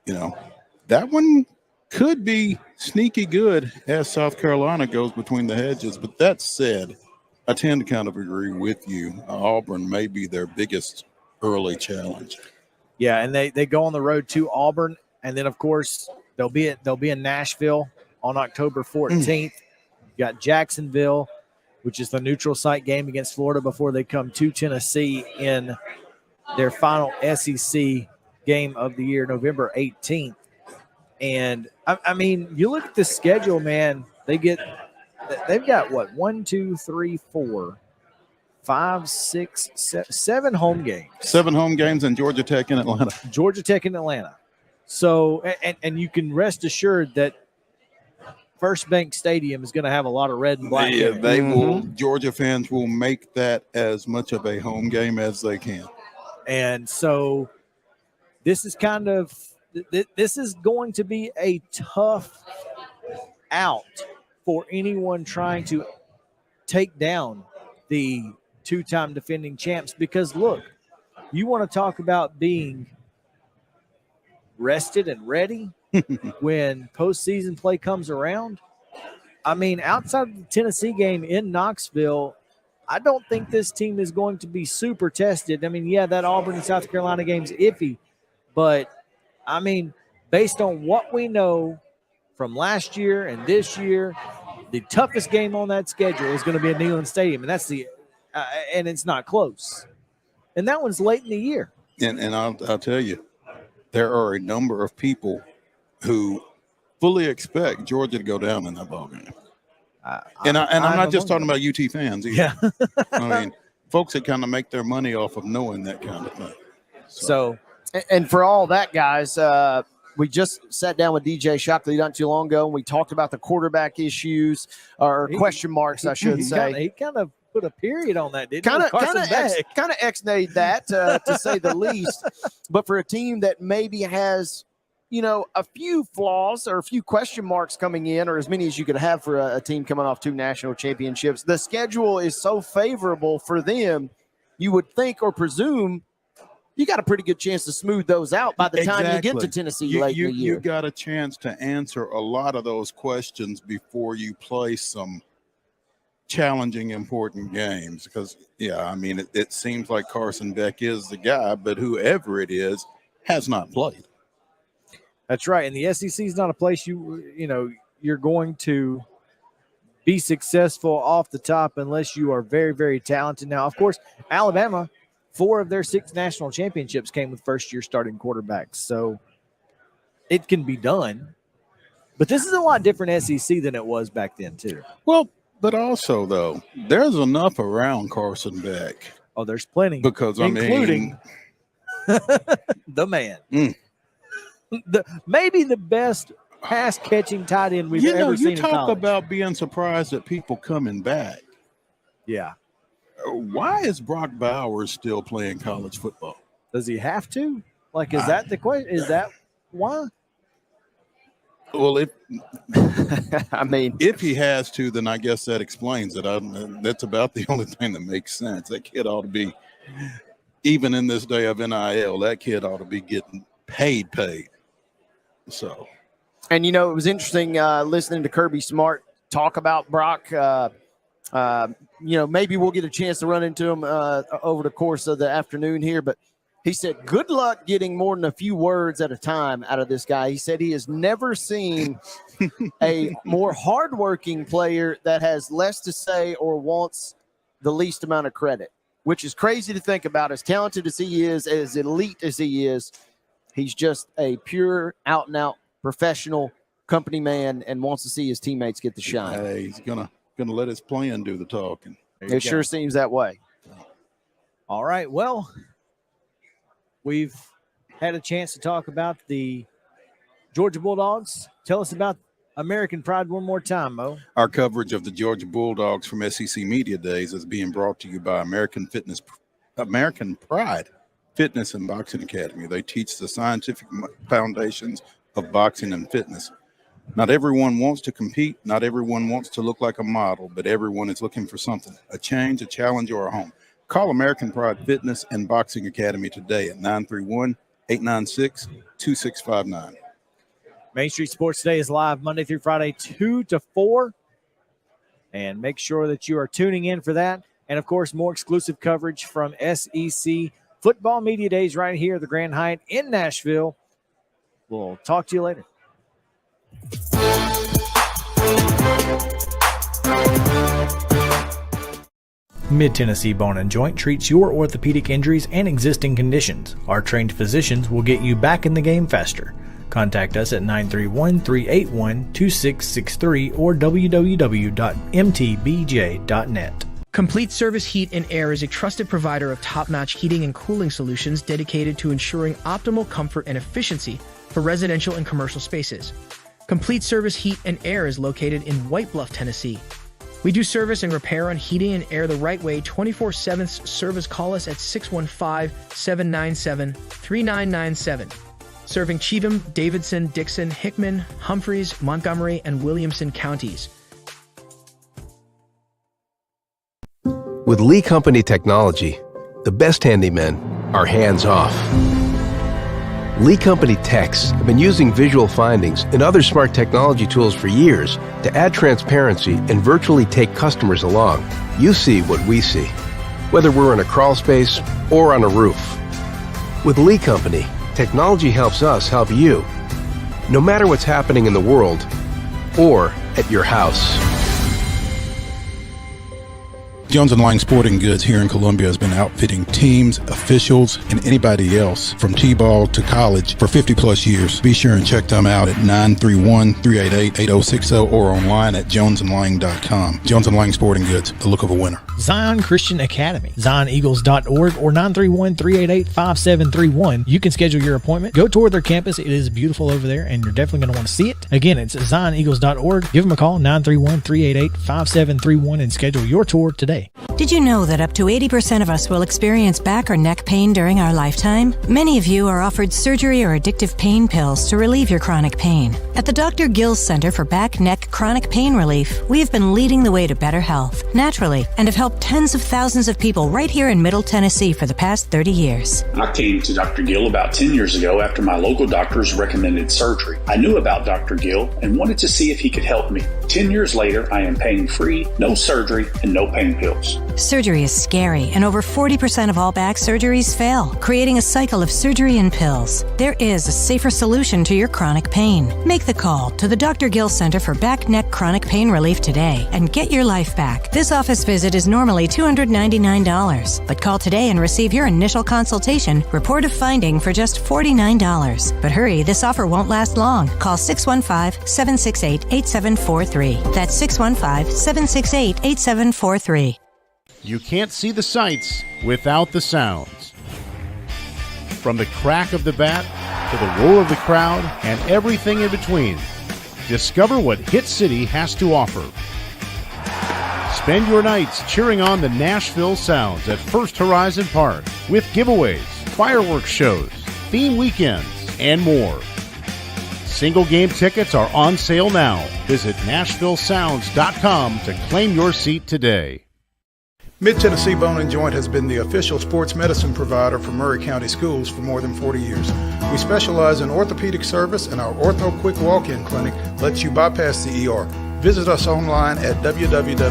that one could be sneaky good as South Carolina goes between the hedges. But that said, I tend to kind of agree with you. Auburn may be their biggest early challenge. Yeah, and they go on the road to Auburn, and then of course they'll be in Nashville on October 14th. You got Jacksonville, which is the neutral site game against Florida before they come to Tennessee in their final SEC game of the year, November 18th. And I mean, you look at the schedule, man. They've got what 1, 2, 3, 4, 5, 6, 7 home games. 7 home games and Georgia Tech in Atlanta. Georgia Tech in Atlanta. So, and you can rest assured that First Bank Stadium is going to have a lot of red and black. Yeah, they will. Georgia fans will make that as much of a home game as they can. And so, this is going to be a tough out for anyone trying to take down the 2-time defending champs, because look, you want to talk about being rested and ready when postseason play comes around. I mean, outside of the Tennessee game in Knoxville, I don't think this team is going to be super tested. I mean, yeah, that Auburn and South Carolina game's iffy, but I mean, based on what we know from last year and this year, the toughest game on that schedule is going to be at Neyland Stadium, and that's and it's not close. And that one's late in the year. And I'll tell you, there are a number of people who fully expect Georgia to go down in that ballgame. I'm not just talking about UT fans either. Yeah. I mean, folks that kind of make their money off of knowing that kind of thing. So and for all that, guys, we just sat down with DJ Shockley not too long ago, and we talked about the quarterback issues, or question marks, I should say. He kind of put a period on that, didn't he? Kind of ex-nayed that, to say the least. But for a team that maybe has, a few flaws or a few question marks coming in, or as many as you could have for a team coming off 2 national championships, the schedule is so favorable for them, you would think or presume you got a pretty good chance to smooth those out by the time you get to Tennessee late in the year. You got a chance to answer a lot of those questions before you play some challenging, important games. Because, I mean, it seems like Carson Beck is the guy, but whoever it is has not played. That's right. And the SEC is not a place you're going to be successful off the top unless you are very, very talented. Now, of course, Alabama, 4 of their 6 national championships came with first-year starting quarterbacks. So it can be done. But this is a lot different SEC than it was back then, too. Well, but also, though, there's enough around Carson Beck. Oh, there's plenty. Because, including the man. Maybe the best pass-catching tight end we've ever seen in college. You talk about being surprised at people coming back. Yeah. Why is Brock Bowers still playing college football? Does he have to? Like, is that the question? Is that why? Well, if he has to, then I guess that explains it. That's about the only thing that makes sense. That kid ought to be, even in this day of NIL, that kid ought to be getting paid. So, and it was interesting listening to Kirby Smart talk about Brock. Maybe we'll get a chance to run into him over the course of the afternoon here, but he said, good luck getting more than a few words at a time out of this guy. He said he has never seen a more hardworking player that has less to say or wants the least amount of credit, which is crazy to think about. As talented as he is, as elite as he is, he's just a pure out-and-out professional company man and wants to see his teammates get the shine. Hey, he's gonna let his plan do the talking. It sure seems that way. All right. Well, we've had a chance to talk about the Georgia Bulldogs. Tell us about American Pride one more time, Mo. Our coverage of the Georgia Bulldogs from SEC Media Days is being brought to you by American Pride Fitness and Boxing Academy. They teach the scientific foundations of boxing and fitness. Not everyone wants to compete. Not everyone wants to look like a model, but everyone is looking for something, a change, a challenge, or a home. Call American Pride Fitness and Boxing Academy today at 931-896-2659. Main Street Sports Today is live Monday through Friday, 2 to 4. And make sure that you are tuning in for that. And, of course, more exclusive coverage from SEC Football Media Days right here at the Grand Hyatt in Nashville. We'll talk to you later. Mid-Tennessee Bone and Joint treats your orthopedic injuries and existing conditions. Our trained physicians will get you back in the game faster. Contact us at 931-381-2663 or www.mtbj.net. Complete Service Heat and Air is a trusted provider of top-notch heating and cooling solutions dedicated to ensuring optimal comfort and efficiency for residential and commercial spaces. Complete Service Heat and Air is located in White Bluff, Tennessee. We do service and repair on heating and air the right way 24/7 service. Call us at 615-797-3997. Serving Cheatham, Davidson, Dixon, Hickman, Humphreys, Montgomery, and Williamson counties. With Lee Company technology, the best handymen are hands-off. Lee Company techs have been using visual findings and other smart technology tools for years to add transparency and virtually take customers along. You see what we see, whether we're in a crawl space or on a roof. With Lee Company, technology helps us help you, no matter what's happening in the world or at your house. Jones & Lang Sporting Goods here in Columbia has been outfitting teams, officials, and anybody else from T-ball to college for 50 plus years. Be sure and check them out at 931-388-8060 or online at jonesandlang.com. Jones & Lang Sporting Goods, the look of a winner. Zion Christian Academy, zioneagles.org or 931-388-5731. You can schedule your appointment. Go tour their campus. It is beautiful over there, and you're definitely going to want to see it. Again, it's zioneagles.org. Give them a call, 931-388-5731, and schedule your tour today. Did you know that up to 80% of us will experience back or neck pain during our lifetime? Many of you are offered surgery or addictive pain pills to relieve your chronic pain. At the Dr. Gill's Center for Back, Neck, Chronic Pain Relief, we have been leading the way to better health, naturally, and have helped tens of thousands of people right here in Middle Tennessee for the past 30 years. I came to Dr. Gill about 10 years ago after my local doctors recommended surgery. I knew about Dr. Gill and wanted to see if he could help me. 10 years later, I am pain free, no surgery, and no pain pills. Surgery is scary, and over 40% of all back surgeries fail, creating a cycle of surgery and pills. There is a safer solution to your chronic pain. Make the call to the Dr. Gill Center for Back, Neck, Chronic Pain Relief today and get your life back. This office visit is normally $299, but call today and receive your initial consultation, report of finding for just $49. But hurry, this offer won't last long. Call 615-768-8743. That's 615-768-8743. You can't see the sights without the sounds. From the crack of the bat to the roar of the crowd and everything in between, discover what Hit City has to offer. Spend your nights cheering on the Nashville Sounds at First Horizon Park with giveaways, fireworks shows, theme weekends, and more. Single game tickets are on sale now. Visit NashvilleSounds.com to claim your seat today. Mid-Tennessee Bone and Joint has been the official sports medicine provider for Murray County Schools for more than 40 years. We specialize in orthopedic service, and our Ortho Quick Walk-In Clinic lets you bypass the ER. Visit us online at www.mtbj.net.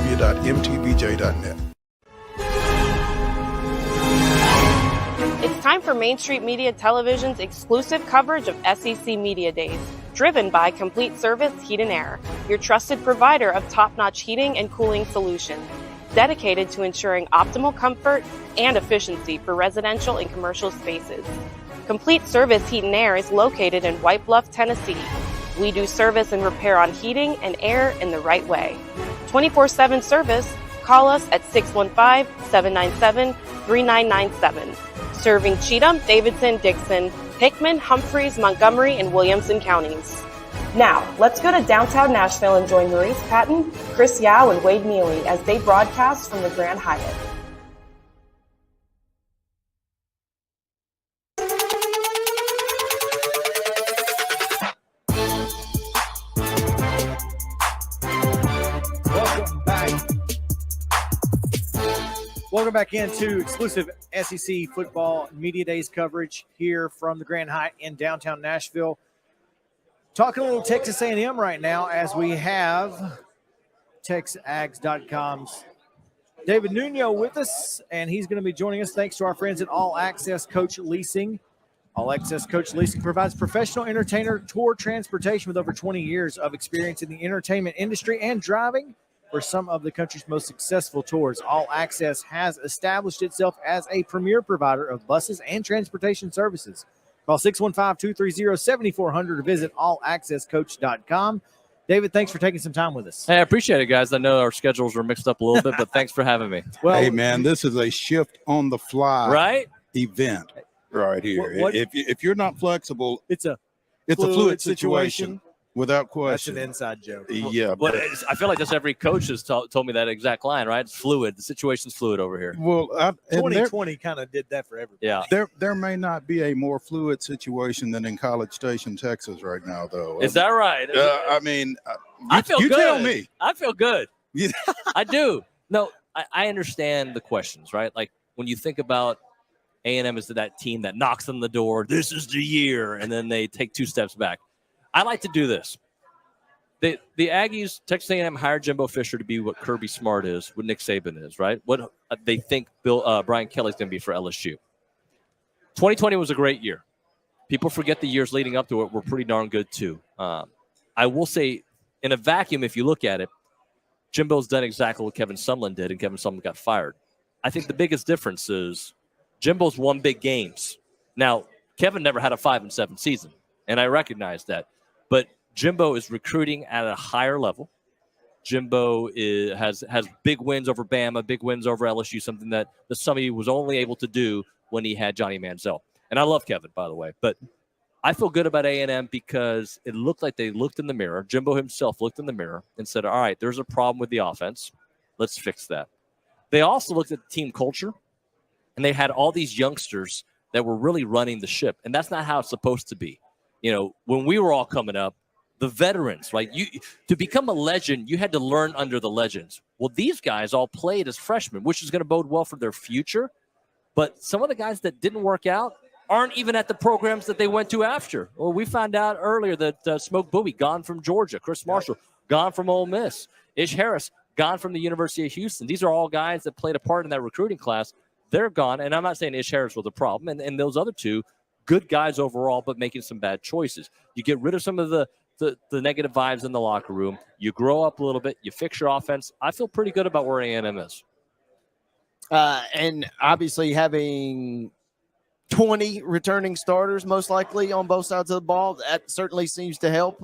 It's time for Main Street Media Television's exclusive coverage of SEC Media Days, driven by Complete Service Heat and Air, your trusted provider of top-notch heating and cooling solutions, dedicated to ensuring optimal comfort and efficiency for residential and commercial spaces. Complete Service Heat and Air is located in White Bluff, Tennessee. We do service and repair on heating and air in the right way. 24/7 service. Call us at 615-797-3997. Serving Cheatham, Davidson, Dixon, Hickman, Humphreys, Montgomery, and Williamson counties. Now, let's go to downtown Nashville and join Maurice Patton, Chris Yao, and Wade Neely as they broadcast from the Grand Hyatt. Welcome back into exclusive SEC Football Media Days coverage here from the Grand Hyatt in downtown Nashville. Talking a little Texas A&M right now as we have TexAgs.com's David Nuno with us, and he's going to be joining us thanks to our friends at All Access Coach Leasing. All Access Coach Leasing provides professional entertainer tour transportation with over 20 years of experience in the entertainment industry and driving for some of the country's most successful tours. All Access has established itself as a premier provider of buses and transportation services. Call 615-230-7400 or visit allaccesscoach.com. David, thanks for taking some time with us. Hey, I appreciate it, guys. I know our schedules were mixed up a little bit, but thanks for having me. Well, hey, man, this is a shift on the fly event right here. If you're not flexible, it's a fluid situation. Without question. That's an inside joke. Yeah. But I feel like that's every coach has told me that exact line, right? It's fluid. The situation's fluid over here. Well, 2020 kind of did that for everybody. Yeah. There may not be a more fluid situation than in College Station, Texas right now, though. Is that right? I mean, I feel you good. tell me. I feel good. I do. No, I understand the questions, right? Like when you think about A&M is that team that knocks on the door, this is the year, and then they take 2 steps back. I like to do this. The Aggies, Texas A&M hired Jimbo Fisher to be what Kirby Smart is, what Nick Saban is, right? What they think Brian Kelly's going to be for LSU. 2020 was a great year. People forget the years leading up to it were pretty darn good too. I will say, in a vacuum, if you look at it, Jimbo's done exactly what Kevin Sumlin did, and Kevin Sumlin got fired. I think the biggest difference is Jimbo's won big games. Now, Kevin never had a 5-7 season, and I recognize that. But Jimbo is recruiting at a higher level. Jimbo has big wins over Bama, big wins over LSU, something that the Summit was only able to do when he had Johnny Manziel. And I love Kevin, by the way. But I feel good about A&M because it looked like they looked in the mirror. Jimbo himself looked in the mirror and said, all right, there's a problem with the offense. Let's fix that. They also looked at the team culture, and they had all these youngsters that were really running the ship. And that's not how it's supposed to be. You know, when we were all coming up, the veterans, right? To become a legend, you had to learn under the legends. Well, these guys all played as freshmen, which is going to bode well for their future. But some of the guys that didn't work out aren't even at the programs that they went to after. Well, we found out earlier that Smoke Bowie, gone from Georgia. Chris Marshall, gone from Ole Miss. Ish Harris, gone from the University of Houston. These are all guys that played a part in that recruiting class. They're gone. And I'm not saying Ish Harris was a problem. And those other two, good guys overall, but making some bad choices. You get rid of some of the negative vibes in the locker room. You grow up a little bit. You fix your offense. I feel pretty good about where A&M is. And obviously having 20 returning starters, most likely on both sides of the ball, that certainly seems to help.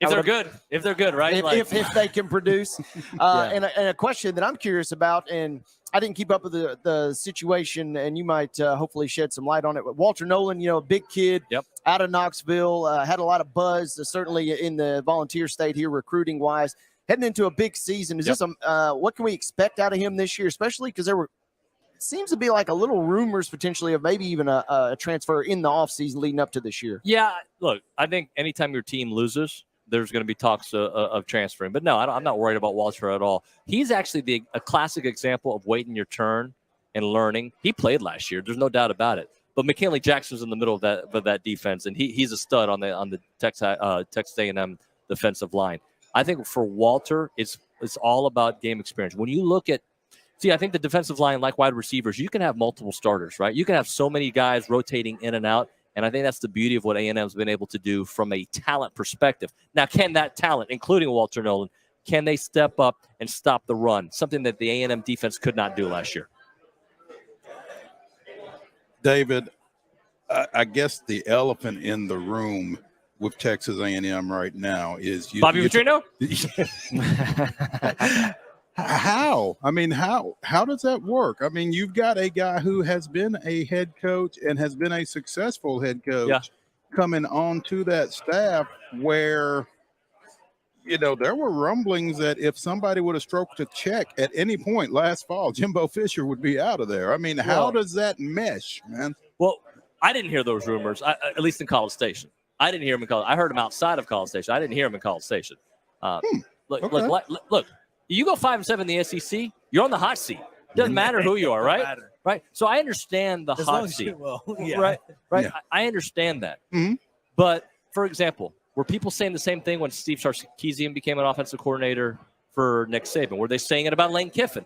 If they're good, right? If they can produce. And a question that I'm curious about, and I didn't keep up with the situation, and you might hopefully shed some light on it. But Walter Nolan, a big kid out of Knoxville, had a lot of buzz, certainly in the Volunteer State here, recruiting-wise. Heading into a big season, is this what can we expect out of him this year, especially because it seems to be like a little rumors potentially of maybe even a transfer in the offseason leading up to this year. Yeah, look, I think anytime your team loses, there's going to be talks of transferring. But no, I'm not worried about Walter at all. He's actually a classic example of waiting your turn and learning. He played last year. There's no doubt about it. But McKinley Jackson's in the middle of that defense, and he's a stud on the Texas A&M defensive line. I think for Walter, it's all about game experience. When you look at I think the defensive line, like wide receivers, you can have multiple starters, right? You can have so many guys rotating in and out. And I think that's the beauty of what A&M's been able to do from a talent perspective. Now, can that talent, including Walter Nolan, can they step up and stop the run? Something that the A&M defense could not do last year. David, I guess the elephant in the room with Texas A&M right now is Bobby Petrino? How? I mean, how does that work? I mean, you've got a guy who has been a head coach and has been a successful head coach coming onto that staff where, there were rumblings that if somebody would have stroked a check at any point last fall, Jimbo Fisher would be out of there. I mean, how does that mesh, man? Well, I didn't hear those rumors, at least in College Station. I didn't hear them in College. I heard them outside of College Station. I didn't hear them in College Station. Look, you go 5-7 in the SEC, you're on the hot seat. Doesn't matter who you are, Doesn't right? matter. Right. So I understand the As long hot as seat. you- well, yeah. Right. Right. Yeah. I understand that. Mhm. But for example, were people saying the same thing when Steve Sarkisian became an offensive coordinator for Nick Saban? Were they saying it about Lane Kiffin?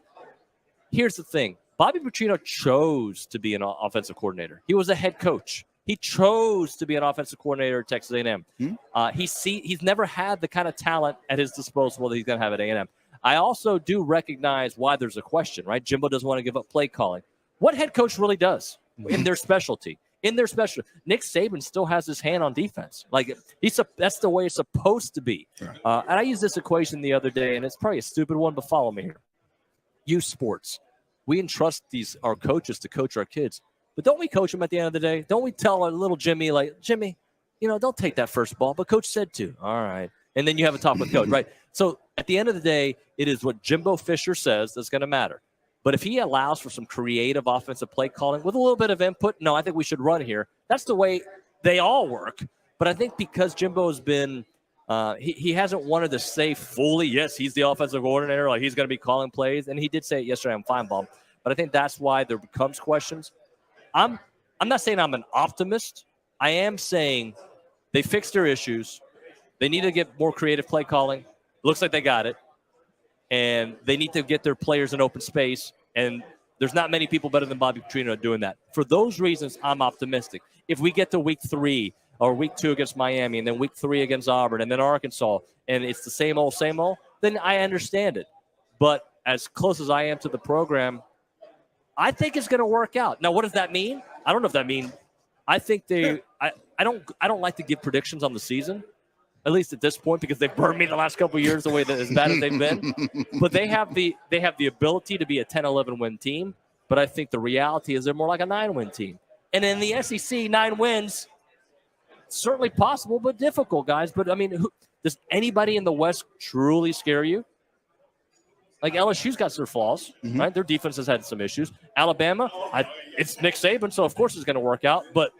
Here's the thing. Bobby Petrino chose to be an offensive coordinator. He was a head coach. He chose to be an offensive coordinator at Texas A&M. He's never had the kind of talent at his disposal that he's going to have at A&M. I also do recognize why there's a question, right? Jimbo doesn't want to give up play calling. What head coach really does in their specialty? Nick Saban still has his hand on defense. Like that's the way it's supposed to be. And I used this equation the other day, and it's probably a stupid one, but follow me here. Youth sports. We entrust our coaches to coach our kids. But don't we coach them at the end of the day? Don't we tell our little Jimmy, like, Jimmy, don't take that first ball, but coach said to. All right. And then you have a talk with coach, right? So at the end of the day, it is what Jimbo Fisher says that's going to matter. But if he allows for some creative offensive play calling with a little bit of input, no, I think we should run here. That's the way they all work. But I think because Jimbo has been he hasn't wanted to say fully, yes, he's the offensive coordinator, like he's going to be calling plays. And he did say it yesterday on Feinbaum. But I think that's why there becomes questions. I'm not saying I'm an optimist. I am saying they fixed their issues. They need to get more creative play calling. Looks like they got it. And they need to get their players in open space. And there's not many people better than Bobby Petrino doing that. For those reasons, I'm optimistic. If we get to week 3 or week 2 against Miami and then week 3 against Auburn and then Arkansas, and it's the same old, then I understand it. But as close as I am to the program, I think it's going to work out. Now, what does that mean? I don't know if that means. I think I don't like to give predictions on the season, at least at this point, because they've burned me the last couple of years the way that as bad as they've been. But they have the ability to be a 10-11 win team. But I think the reality is they're more like a 9-win team. And in the SEC, 9 wins, certainly possible, but difficult, guys. But I mean, does anybody in the West truly scare you? Like LSU's got their flaws, right? Their defense has had some issues. Alabama, it's Nick Saban, so of course it's going to work out. But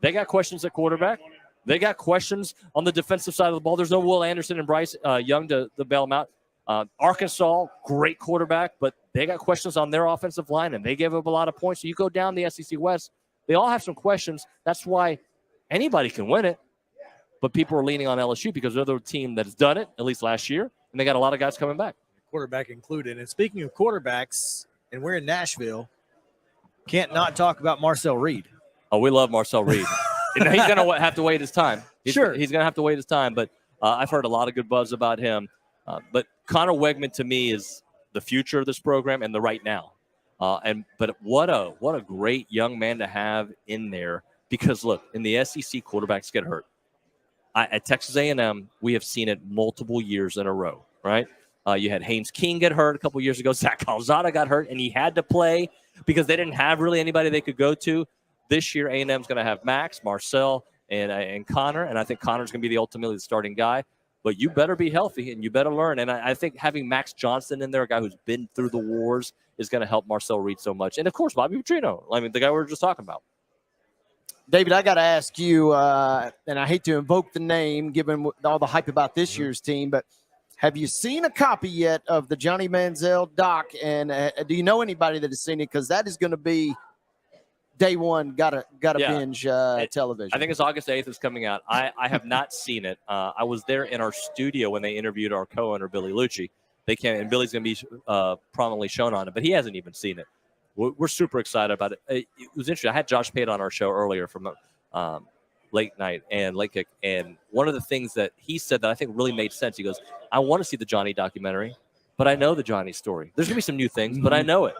they got questions at quarterback. They got questions on the defensive side of the ball. There's no Will Anderson and Bryce Young to bail them out. Arkansas, great quarterback, but they got questions on their offensive line, and they gave up a lot of points. So you go down the SEC West, they all have some questions. That's why anybody can win it. But people are leaning on LSU because they're the team that has done it, at least last year, and they got a lot of guys coming back. Quarterback included. And speaking of quarterbacks, and we're in Nashville, can't not talk about Marcel Reed. Oh, we love Marcel Reed. And he's going to have to wait his time. He's going to have to wait his time. But I've heard a lot of good buzz about him. But Connor Wegman, to me, is the future of this program and the right now. But what a great young man to have in there. Because, look, in the SEC, quarterbacks get hurt. At Texas A&M, we have seen it multiple years in a row, right? You had Haynes King get hurt a couple years ago. Zach Calzada got hurt, and he had to play because they didn't have really anybody they could go to. This year, A&M's going to have Max, Marcel, and Connor, and I think Connor's going to be ultimately the starting guy. But you better be healthy, and you better learn. And I think having Max Johnson in there, a guy who's been through the wars, is going to help Marcel Reed so much. And, of course, Bobby Petrino, I mean, the guy we were just talking about. David, I got to ask you, and I hate to invoke the name given all the hype about this year's team, but have you seen a copy yet of the Johnny Manziel doc? And do you know anybody that has seen it? Because that is going to be day one. Got to binge television. I think it's August 8th. It's coming out. I have not seen it. I was there in our studio when they interviewed our co-owner Billy Lucci. They came, and Billy's going to be prominently shown on it, but he hasn't even seen it. We're super excited about it. It was interesting. I had Josh Pate on our show earlier from Late Night and Late Kick, and one of the things that he said that I think really made sense, he goes, I want to see the Johnny documentary, but I know the Johnny story. There's going to be some new things, but I know it.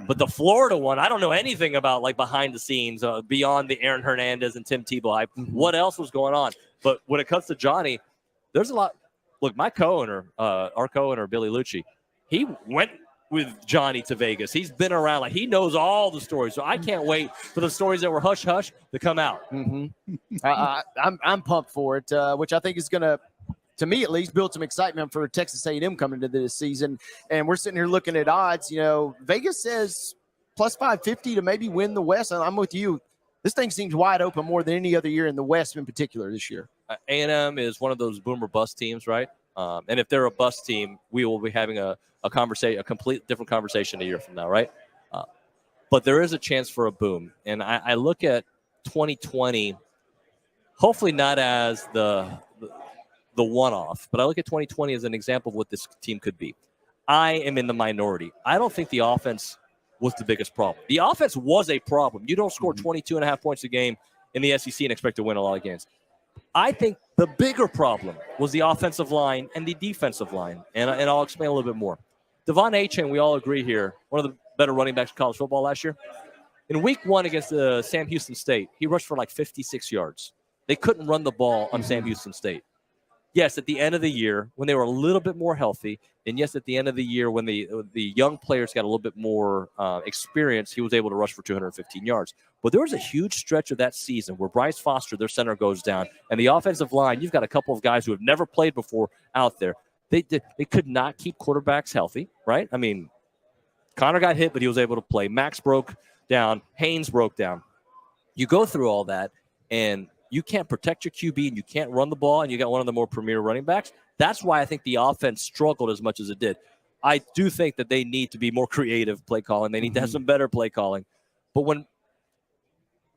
But the Florida one, I don't know anything about, like, behind the scenes, beyond the Aaron Hernandez and Tim Tebow hype. What else was going on? But when it comes to Johnny, there's a lot. Look, my co-owner, our co-owner, Billy Lucci, he went with Johnny to Vegas. He's been around. Like, he knows all the stories. So I can't wait for the stories that were hush-hush to come out. I'm pumped for it, which I think is going to me at least, build some excitement for Texas A&M coming into this season. And we're sitting here looking at odds. You know, Vegas says plus 550 to maybe win the West. And I'm with you. This thing seems wide open more than any other year in the West in particular this year. A&M is one of those boomer bust teams, right? And if they're a bust team, we will be having a conversation, a complete different conversation a year from now, right? but there is a chance for a boom. And I look at 2020, hopefully not as the one-off, but I look at 2020 as an example of what this team could be. I am in the minority. I don't think the offense was the biggest problem. The offense was a problem. You don't score 22.5 points a game in the SEC and expect to win a lot of games. I think the bigger problem was the offensive line and the defensive line, and I'll explain a little bit more. Devon Achane, we all agree here, one of the better running backs in college football last year. In week 1 against Sam Houston State, he rushed for like 56 yards. They couldn't run the ball on Sam Houston State. Yes, at the end of the year, when they were a little bit more healthy, and yes, at the end of the year, when the young players got a little bit more experience, he was able to rush for 215 yards. But there was a huge stretch of that season where Bryce Foster, their center, goes down, and the offensive line, you've got a couple of guys who have never played before out there. They could not keep quarterbacks healthy, right? I mean, Connor got hit, but he was able to play. Max broke down. Haynes broke down. You go through all that, and you can't protect your QB and you can't run the ball, and you got one of the more premier running backs. That's why I think the offense struggled as much as it did. I do think that they need to be more creative play calling. They need to have some better play calling. But when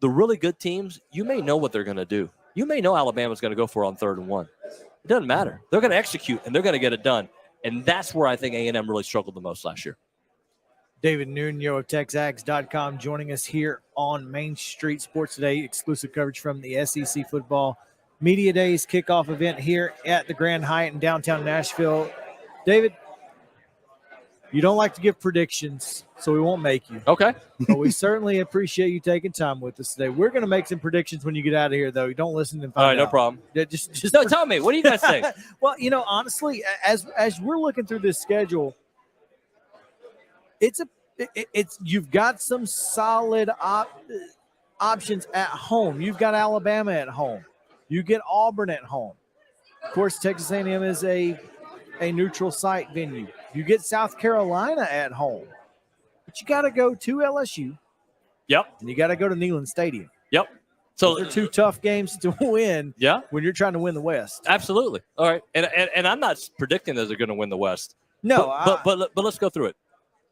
the really good teams, you may know what they're going to do. You may know Alabama's going to go for it on 3rd and 1. It doesn't matter. They're going to execute, and they're going to get it done. And that's where I think A&M really struggled the most last year. David Nuno of TexAgs.com joining us here on Main Street Sports Today. Exclusive coverage from the SEC Football Media Days kickoff event here at the Grand Hyatt in downtown Nashville. David, you don't like to give predictions, so we won't make you. Okay. But we certainly appreciate you taking time with us today. We're going to make some predictions when you get out of here, though. You don't listen and find All right, out. no problem. Just no, tell me. What do you guys think? Well, honestly, as we're looking through this schedule, you've got some solid options at home. You've got Alabama at home. You get Auburn at home. Of course, Texas A&M is a neutral site venue. You get South Carolina at home. But you got to go to LSU. Yep. And you got to go to Neyland Stadium. Yep. So they're 2 tough games to win. Yeah. When you're trying to win the West. Absolutely. All right. And I'm not predicting that they're going to win the West. No. But let's go through it.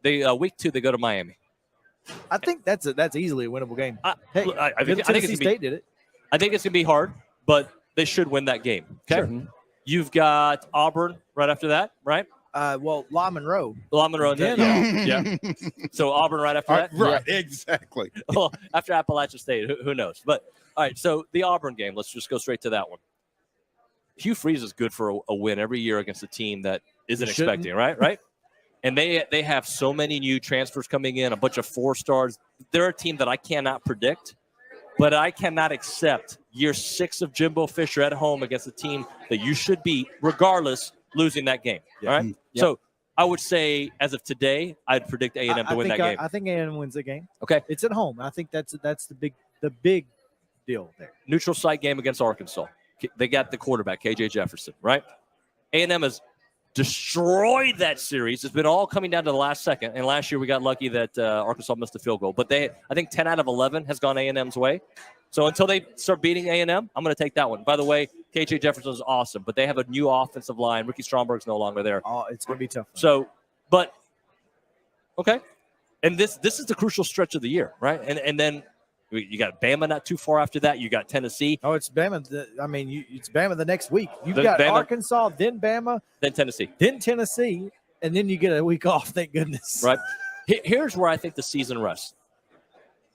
They week 2 they go to Miami. I think that's easily a winnable game. I think Tennessee State did it. I think it's going to be hard, but they should win that game. Okay. Sure. You've got Auburn right after that, right? Well, La Monroe. Yeah. So Auburn right after that? Right, exactly. Well, after Appalachian State, who knows? But, all right, so the Auburn game, let's just go straight to that one. Hugh Freeze is good for a win every year against a team that isn't expecting, right? And they have so many new transfers coming in, a bunch of 4-stars. They're a team that I cannot predict, but I cannot accept year 6 of Jimbo Fisher at home against a team that you should beat, regardless, losing that game. Yeah. All right? Yep. So I would say, as of today, I'd predict A&M to win that game. I think A&M wins the game. Okay. It's at home. I think that's the big deal there. Neutral site game against Arkansas. They got the quarterback, KJ Jefferson, right? A&M has destroyed that series. It's been all coming down to the last second. And last year we got lucky that Arkansas missed a field goal. But I think 10 out of 11 has gone A&M's way. So until they start beating A&M, I'm going to take that one. By the way, KJ Jefferson is awesome, but they have a new offensive line. Ricky Stromberg's no longer there. Oh, it's going to be tough. So, but okay. And this is the crucial stretch of the year, right? And then you got Bama not too far after that. You got Tennessee. Oh, it's Bama. It's Bama the next week. You've got Bama, Arkansas, then Bama, then Tennessee, and then you get a week off. Thank goodness. Right. Here's where I think the season rests.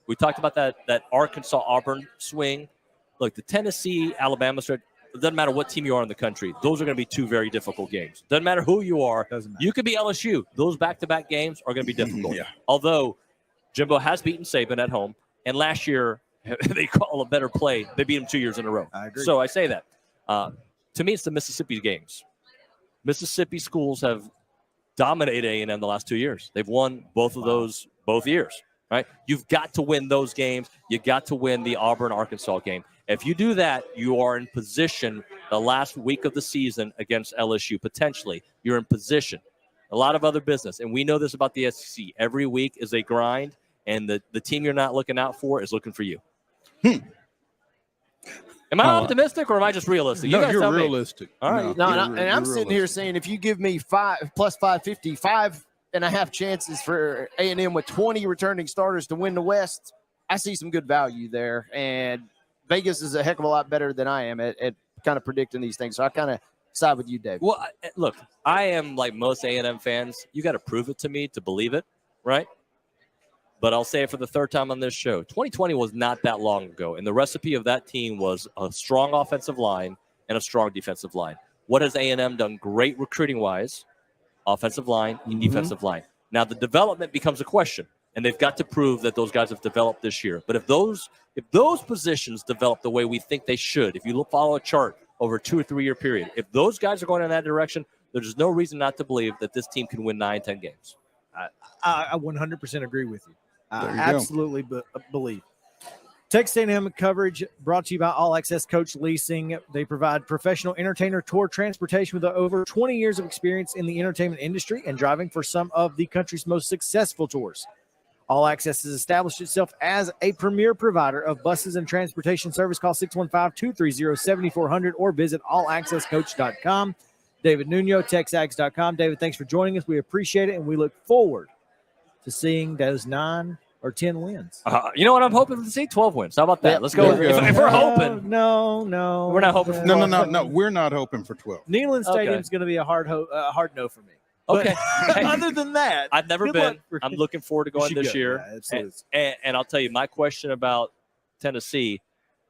We talked about that Arkansas-Auburn swing. Look, the Tennessee-Alabama stretch, it doesn't matter what team you are in the country. Those are going to be 2 very difficult games. Doesn't matter who you are. You could be LSU. Those back-to-back games are going to be difficult. Yeah. Although Jimbo has beaten Saban at home, and last year they call a better play. They beat him 2 years in a row. I agree. So I say that. To me, it's the Mississippi games. Mississippi schools have dominated A&M the last 2 years. They've won both of those both years. Right? You've got to win those games. You got to win the Auburn-Arkansas game. If you do that, you are in position the last week of the season against LSU, potentially. You're in position. A lot of other business. And we know this about the SEC. Every week is a grind, and the team you're not looking out for is looking for you. Am I optimistic, or am I just realistic? No, you're realistic. All right. No, and I'm sitting here saying if you give me 5 plus 550, 5 1.5 chances for A&M with 20 returning starters to win the West, I see some good value there. And Vegas is a heck of a lot better than I am at kind of predicting these things. So I kind of side with you, Dave. Well, look, I am like most A&M fans. You got to prove it to me to believe it, right? But I'll say it for the third time on this show. 2020 was not that long ago, and the recipe of that team was a strong offensive line and a strong defensive line. What has A&M done great recruiting-wise? Offensive line and defensive line. Now, the development becomes a question, and they've got to prove that those guys have developed this year. But if those positions develop the way we think they should, if you follow a chart over a 2 or 3 year period, if those guys are going in that direction, there's no reason not to believe that this team can win 9-10 games. I 100% agree with you. I There you absolutely believe. Texas A&M coverage brought to you by All Access Coach Leasing. They provide professional entertainer tour transportation with over 20 years of experience in the entertainment industry and driving for some of the country's most successful tours. All Access has established itself as a premier provider of buses and transportation service. Call 615-230-7400 or visit allaccesscoach.com. David Nuno, TexAgs.com. David, thanks for joining us. We appreciate it, and we look forward to seeing those 9 or 10 wins. You know what? I'm hoping to see 12 wins. How about that? Yep. Let's go. There you go. If we're hoping. No. We're not hoping for No. We're not hoping for 12. Neyland Stadium is going to be a hard no for me. Okay. But other than that, I've never good been. luck for- I'm looking forward to going You should this go. year. Yeah, absolutely. And I'll tell you, my question about Tennessee,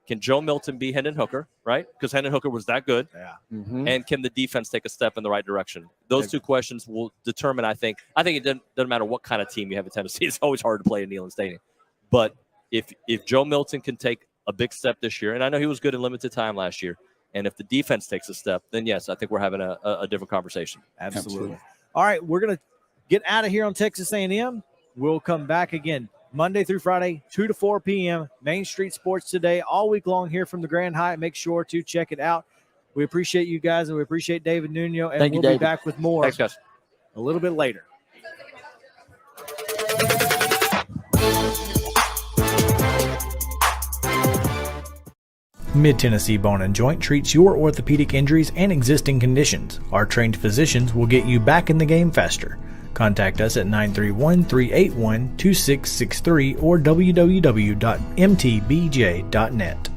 can Joe Milton be Hendon Hooker, right? Because Hendon Hooker was that good. Yeah. And can the defense take a step in the right direction? Those two questions will determine, I think it doesn't matter what kind of team you have in Tennessee. It's always hard to play in Neyland Stadium. But if Joe Milton can take a big step this year, and I know he was good in limited time last year, and if the defense takes a step, then yes, I think we're having a different conversation. Absolutely. All right, we're going to get out of here on Texas A&M. We'll come back again Monday through Friday, 2 to 4 p.m., Main Street Sports Today, all week long here from the Grand Hyatt. Make sure to check it out. We appreciate you guys, and we appreciate David Nuno, and Thank you, we'll be David. back with more Thanks, guys. a little bit later. Mid-Tennessee Bone and Joint treats your orthopedic injuries and existing conditions. Our trained physicians will get you back in the game faster. Contact us at 931-381-2663 or www.mtbj.net.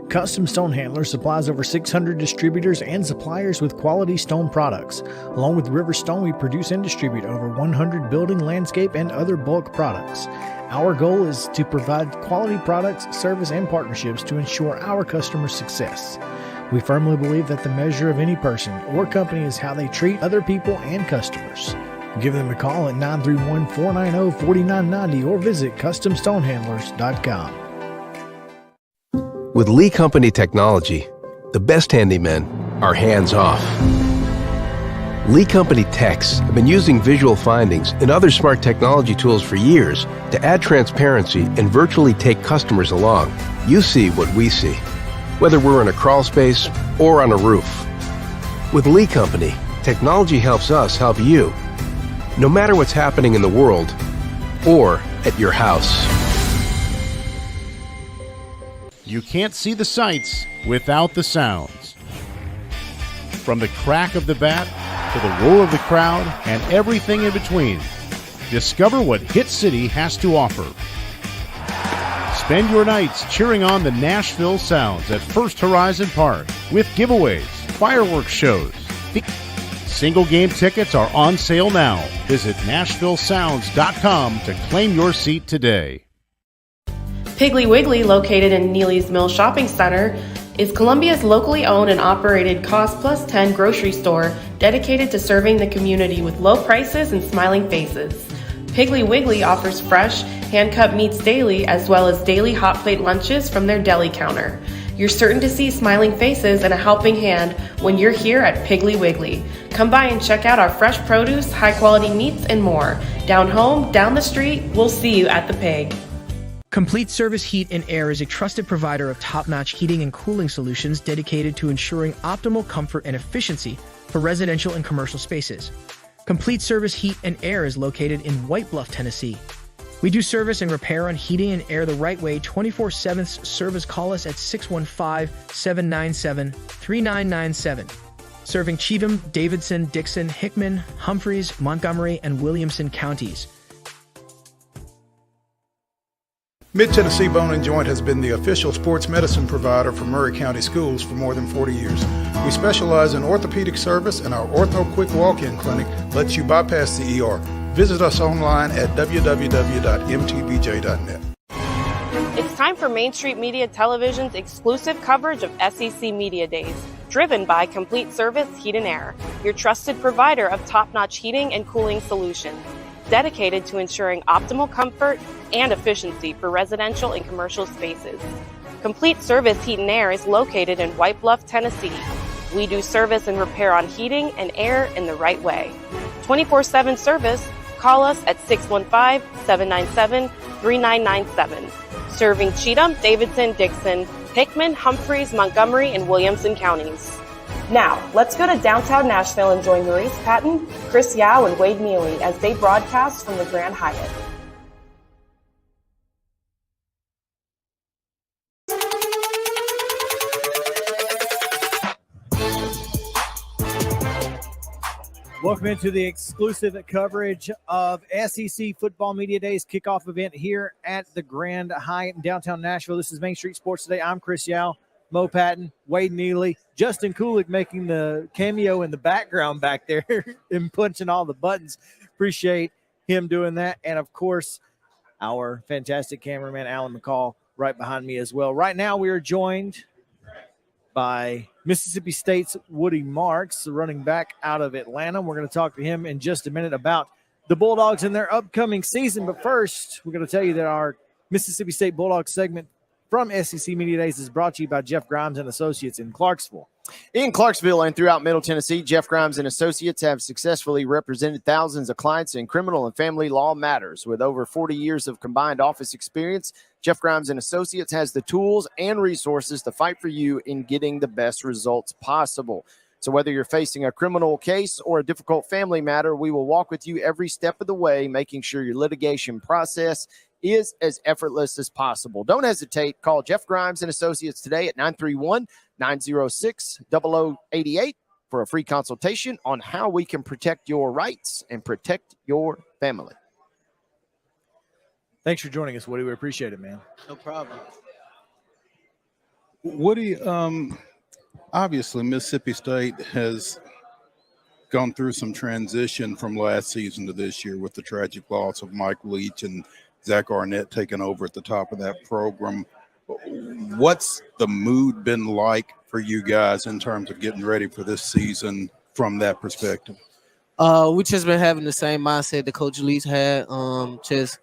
Custom Stone Handler supplies over 600 distributors and suppliers with quality stone products. Along with River Stone, we produce and distribute over 100 building, landscape, and other bulk products. Our goal is to provide quality products, service, and partnerships to ensure our customers' success. We firmly believe that the measure of any person or company is how they treat other people and customers. Give them a call at 931-490-4990 or visit CustomStonehandlers.com. With Lee Company technology, the best handymen are hands-off. Lee Company techs have been using visual findings and other smart technology tools for years to add transparency and virtually take customers along. You see what we see, whether we're in a crawl space or on a roof. With Lee Company, technology helps us help you, no matter what's happening in the world or at your house. You can't see the sights without the sounds. From the crack of the bat to the roar of the crowd and everything in between, discover what Hit City has to offer. Spend your nights cheering on the Nashville Sounds at First Horizon Park with giveaways, fireworks shows. Single game tickets are on sale now. Visit NashvilleSounds.com to claim your seat today. Piggly Wiggly, located in Neely's Mill Shopping Center, is Columbia's locally owned and operated Cost Plus 10 grocery store dedicated to serving the community with low prices and smiling faces. Piggly Wiggly offers fresh, hand-cut meats daily as well as daily hot plate lunches from their deli counter. You're certain to see smiling faces and a helping hand when you're here at Piggly Wiggly. Come by and check out our fresh produce, high-quality meats, and more. Down home, down the street, we'll see you at the Pig. Complete Service Heat and Air is a trusted provider of top-notch heating and cooling solutions dedicated to ensuring optimal comfort and efficiency for residential and commercial spaces. Complete Service Heat and Air is located in White Bluff, Tennessee. We do service and repair on heating and air the right way 24/7 service. Call us at 615-797-3997. Serving Cheatham, Davidson, Dixon, Hickman, Humphreys, Montgomery, and Williamson counties. Mid-Tennessee Bone and Joint has been the official sports medicine provider for Murray County Schools for more than 40 years. We specialize in orthopedic service, and our Ortho Quick Walk-In Clinic lets you bypass the ER. Visit us online at www.mtbj.net. It's time for Main Street Media Television's exclusive coverage of SEC Media Days, driven by Complete Service Heat and Air, your trusted provider of top-notch heating and cooling solutions, dedicated to ensuring optimal comfort and efficiency for residential and commercial spaces. Complete Service Heat and Air is located in White Bluff, Tennessee. We do service and repair on heating and air in the right way. 24/7 service. Call us at 615-797-3997. Serving Cheatham, Davidson, Dixon, Hickman, Humphreys, Montgomery, and Williamson counties. Now, let's go to downtown Nashville and join Maurice Patton, Chris Yao, and Wade Neely as they broadcast from the Grand Hyatt. Welcome into the exclusive coverage of SEC Football Media Days kickoff event here at the Grand Hyatt in downtown Nashville. This is Main Street Sports Today. I'm Chris Yao, Mo Patton, Wade Neely, Justin Kulik making the cameo in the background back there and punching all the buttons. Appreciate him doing that. And, of course, our fantastic cameraman, Alan McCall, right behind me as well. Right now we are joined by Mississippi State's Woody Marks, the running back out of Atlanta. We're going to talk to him in just a minute about the Bulldogs and their upcoming season. But first, we're going to tell you that our Mississippi State Bulldogs segment from SEC Media Days is brought to you by Jeff Grimes and Associates in Clarksville. In Clarksville and throughout Middle Tennessee, Jeff Grimes and Associates have successfully represented thousands of clients in criminal and family law matters. With over 40 years of combined office experience, Jeff Grimes and Associates has the tools and resources to fight for you in getting the best results possible. So whether you're facing a criminal case or a difficult family matter, we will walk with you every step of the way, making sure your litigation process is as effortless as possible. Don't hesitate. Call Jeff Grimes and Associates today at 931-906-0088 for a free consultation on how we can protect your rights and protect your family. Thanks for joining us, Woody. We appreciate it, man. No problem. Woody, obviously Mississippi State has gone through some transition from last season to this year with the tragic loss of Mike Leach and Zach Arnett taking over at the top of that program. What's the mood been like for you guys in terms of getting ready for this season from that perspective? We just been having the same mindset that Coach Leach had. Just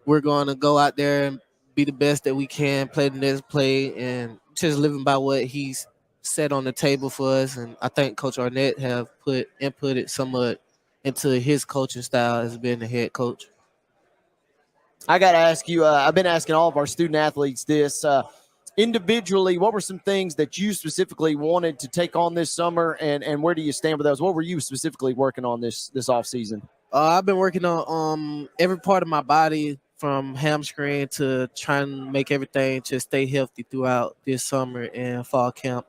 we're going to go out there and be the best that we can, play the next play, and just living by what he's set on the table for us. And I think Coach Arnett have inputted somewhat into his coaching style as being the head coach. I got to ask you, I've been asking all of our student athletes this. Individually, what were some things that you specifically wanted to take on this summer, and where do you stand with those? What were you specifically working on this offseason? I've been working on every part of my body, from hamstring to trying to make everything just stay healthy throughout this summer and fall camp.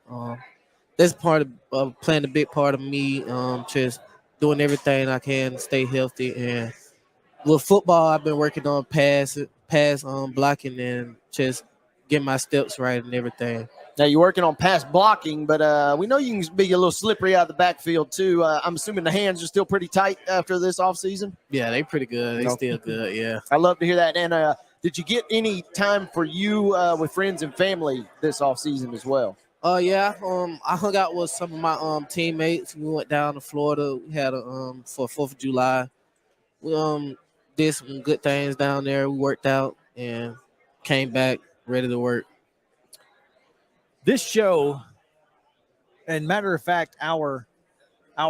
That's part of playing a big part of me, just doing everything I can to stay healthy. And with football, I've been working on pass blocking and just getting my steps right and everything. Now, you're working on pass blocking, but we know you can be a little slippery out of the backfield, too. I'm assuming the hands are still pretty tight after this offseason? Yeah, they're pretty good. They're still good, yeah. I love to hear that. And did you get any time for you with friends and family this offseason as well? Yeah. I hung out with some of my teammates. We went down to Florida. We had for 4th of July. We did some good things down there. We worked out and came back ready to work. This show, and matter of fact, our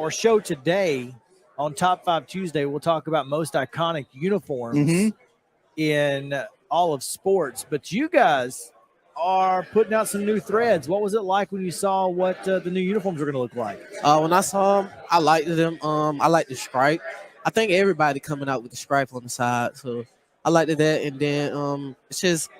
show today on Top 5 Tuesday, we'll talk about most iconic uniforms in all of sports. But you guys are putting out some new threads. What was it like when you saw what the new uniforms were going to look like? When I saw them, I liked them. I liked the stripe. I think everybody coming out with the stripe on the side, so I liked that. And then it's just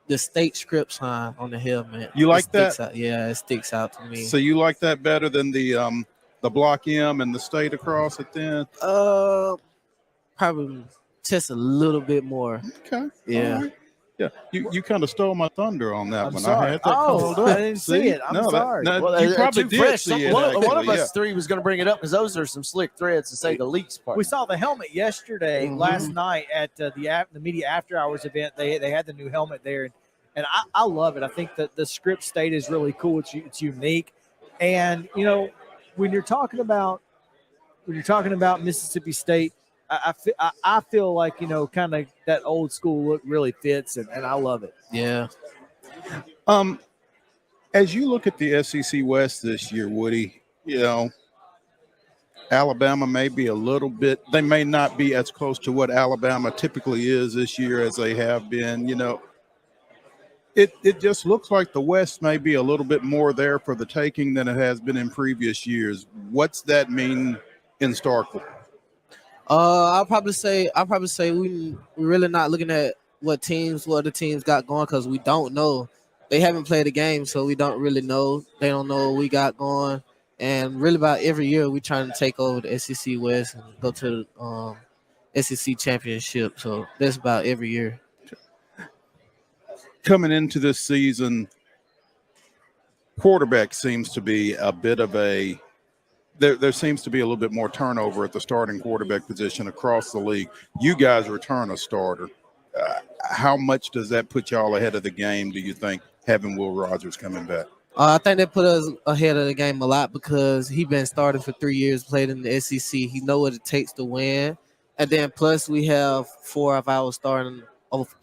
the state script sign on the helmet. You like that? Yeah, it sticks out to me. So you like that better than the block M and the state across it then? Probably just a little bit more. Okay. Yeah. All right. Yeah, you kind of stole my thunder on that one. Sorry. I had that called up. I didn't see it. I'm sorry. You probably too did fresh. see it. One of actually, us three was going to bring it up because those are some slick threads to say the least part. We saw the helmet yesterday, last night at the media after hours event. They had the new helmet there, and I love it. I think that the script state is really cool. It's unique, and when you're talking about Mississippi State, I feel like kind of that old school look really fits, and I love it. Yeah. As you look at the SEC West this year, Woody, Alabama may be a little bit. They may not be as close to what Alabama typically is this year as they have been. It just looks like the West may be a little bit more there for the taking than it has been in previous years. What's that mean in Starkville? I'll probably say we're really not looking at what other teams got going because we don't know. They haven't played a game, so we don't really know. They don't know what we got going. And really about every year we're trying to take over the SEC West and go to the SEC championship. So that's about every year. Coming into this season, quarterback seems to be a bit of a there seems to be a little bit more turnover at the starting quarterback position across the league. You guys return a starter. How much does that put y'all ahead of the game, do you think, having Will Rogers coming back? I think that put us ahead of the game a lot because he's been starting for 3 years, played in the SEC. He knows what it takes to win. And then plus we have 4 of our starting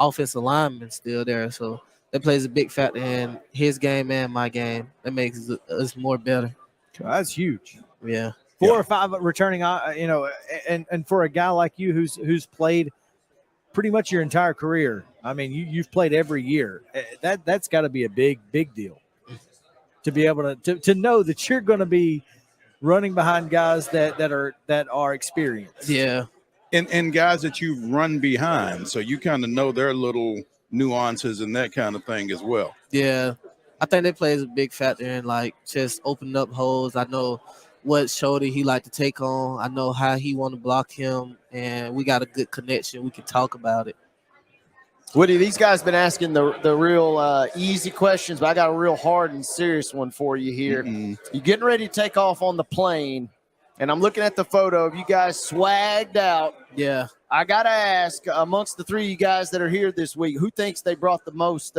offensive linemen still there. So that plays a big factor in his game and my game. That makes us more better. That's huge. Yeah. 4 or 5 returning, and for a guy like you who's played pretty much your entire career. I mean, you've played every year. That's got to be a big deal to be able to know that you're going to be running behind guys that are experienced. Yeah. And guys that you've run behind, so you kind of know their little nuances and that kind of thing as well. Yeah. I think that plays a big factor in just opening up holes. I know what shoulder he like to take on. I know how he want to block him, and we got a good connection. We can talk about it. Woody, these guys been asking the real easy questions, but I got a real hard and serious one for you here. You're getting ready to take off on the plane, and I'm looking at the photo of you guys swagged out. Yeah. I got to ask, amongst the 3 of you guys that are here this week, who thinks they brought the most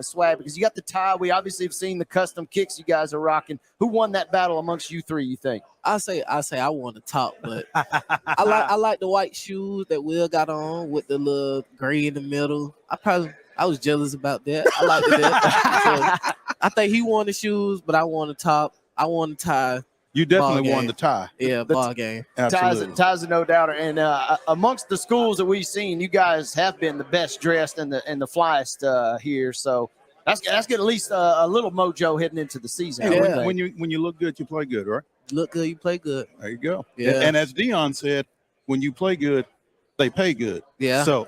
swag? Because you got the tie. We obviously have seen the custom kicks you guys are rocking. Who won that battle amongst you 3, you think? I say I won the top, but I like the white shoes that Will got on with the little gray in the middle. I was jealous about that. I liked that. So I think he won the shoes, but I won the top. I won the tie. You definitely won the tie. Yeah, ball game. Absolutely. Ties are no doubter. And amongst the schools that we've seen, you guys have been the best dressed and the flyest here. So that's getting at least a little mojo heading into the season. Yeah. When you look good, you play good, right? Look good, you play good. There you go. Yeah. And as Dion said, when you play good, they pay good. Yeah. So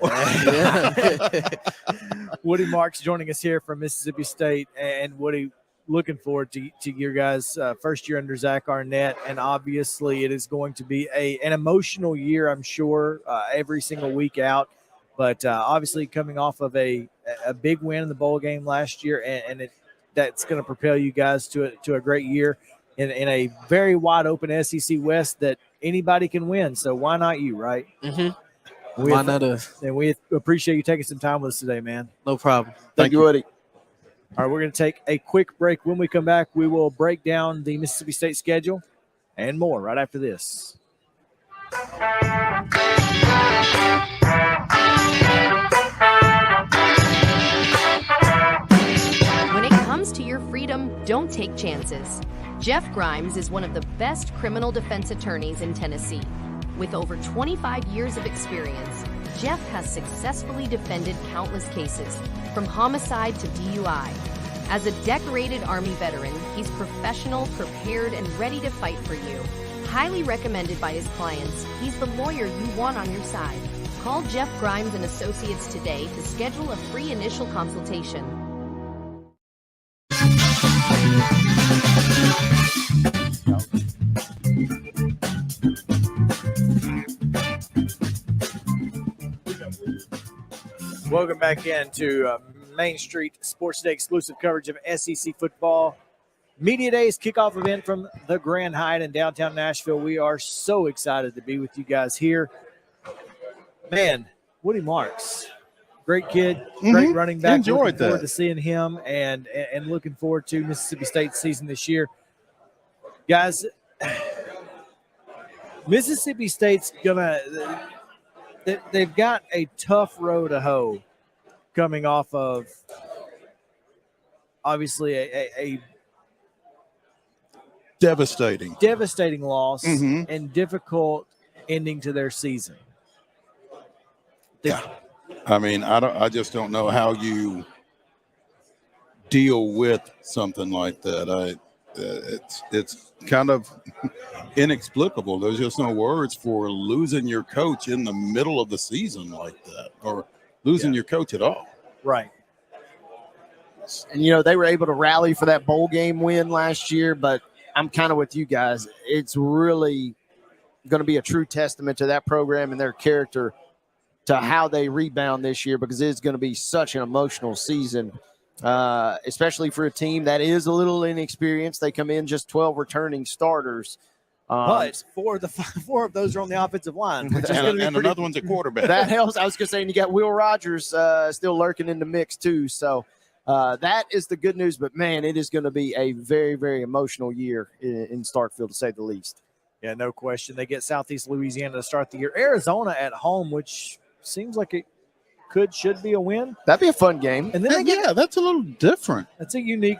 Woody Marks joining us here from Mississippi State, and Woody, looking forward to your guys' first year under Zach Arnett, and obviously it is going to be an emotional year, I'm sure, every single week out. But obviously coming off of a big win in the bowl game last year, and that's going to propel you guys to a great year in a very wide open SEC West that anybody can win. So why not you, right? Mm-hmm. Why not us? And we appreciate you taking some time with us today, man. No problem. Thank you, Woody. All right, we're going to take a quick break. When we come back, we will break down the Mississippi State schedule and more right after this. When it comes to your freedom, don't take chances. Jeff Grimes is one of the best criminal defense attorneys in Tennessee. With over 25 years of experience, Jeff has successfully defended countless cases, from homicide to DUI. As a decorated Army veteran, he's professional, prepared, and ready to fight for you. Highly recommended by his clients, he's the lawyer you want on your side. Call Jeff Grimes and Associates today to schedule a free initial consultation. Welcome back into Main Street Sports Day exclusive coverage of SEC football. Media Days kickoff event from the Grand Hyatt in downtown Nashville. We are so excited to be with you guys here. Man, Woody Marks, great kid, great running back. Enjoyed looking forward that. to seeing him and looking forward to Mississippi State's season this year. Guys, Mississippi State's they've got a tough row to hoe coming off of obviously a devastating loss and difficult ending to their season. Yeah. I mean, I just don't know how you deal with something like that. It's kind of inexplicable. There's just no words for losing your coach in the middle of the season like that, or losing your coach at all. Right. And, they were able to rally for that bowl game win last year, but I'm kind of with you guys. It's really going to be a true testament to that program and their character to how they rebound this year, because it's going to be such an emotional season, especially for a team that is a little inexperienced. They come in just 12 returning starters. But four of those are on the offensive line. Which is and another one's a quarterback. That helps. I was going to say, and you got Will Rogers still lurking in the mix too. So that is the good news. But, man, it is going to be a very, very emotional year in Starkville, to say the least. Yeah, no question. They get Southeast Louisiana to start the year. Arizona at home, which seems like it should be a win. That'd be a fun game. And then that's a little different. That's a unique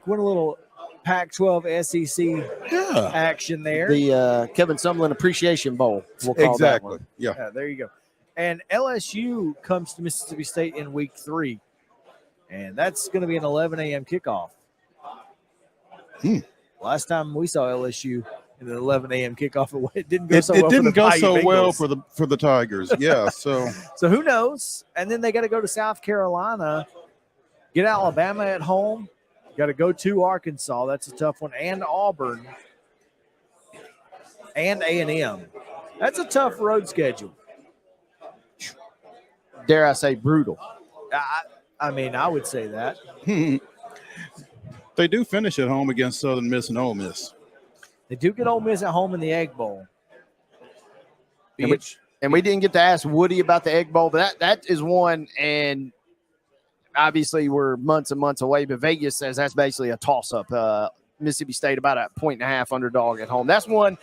one. A little Pac-12 SEC action there. The Kevin Sumlin Appreciation Bowl. We'll call that one. Yeah. There you go. And LSU comes to Mississippi State in week 3. And that's going to be an 11 a.m. kickoff. Last time we saw LSU in an 11 a.m. kickoff, it didn't go so well. It didn't go so well Bengals. for the Tigers. Yeah, so who knows? And then they got to go to South Carolina, get Alabama at home, got to go to Arkansas. That's a tough one, and Auburn, and A&M. That's a tough road schedule. Dare I say brutal? I mean, I would say that. They do finish at home against Southern Miss and Ole Miss. They do get Ole Miss at home in the Egg Bowl. And we didn't get to ask Woody about the Egg Bowl, but that is one, and obviously we're months and months away, but Vegas says that's basically a toss-up. Mississippi State about a 1.5 underdog at home. That's one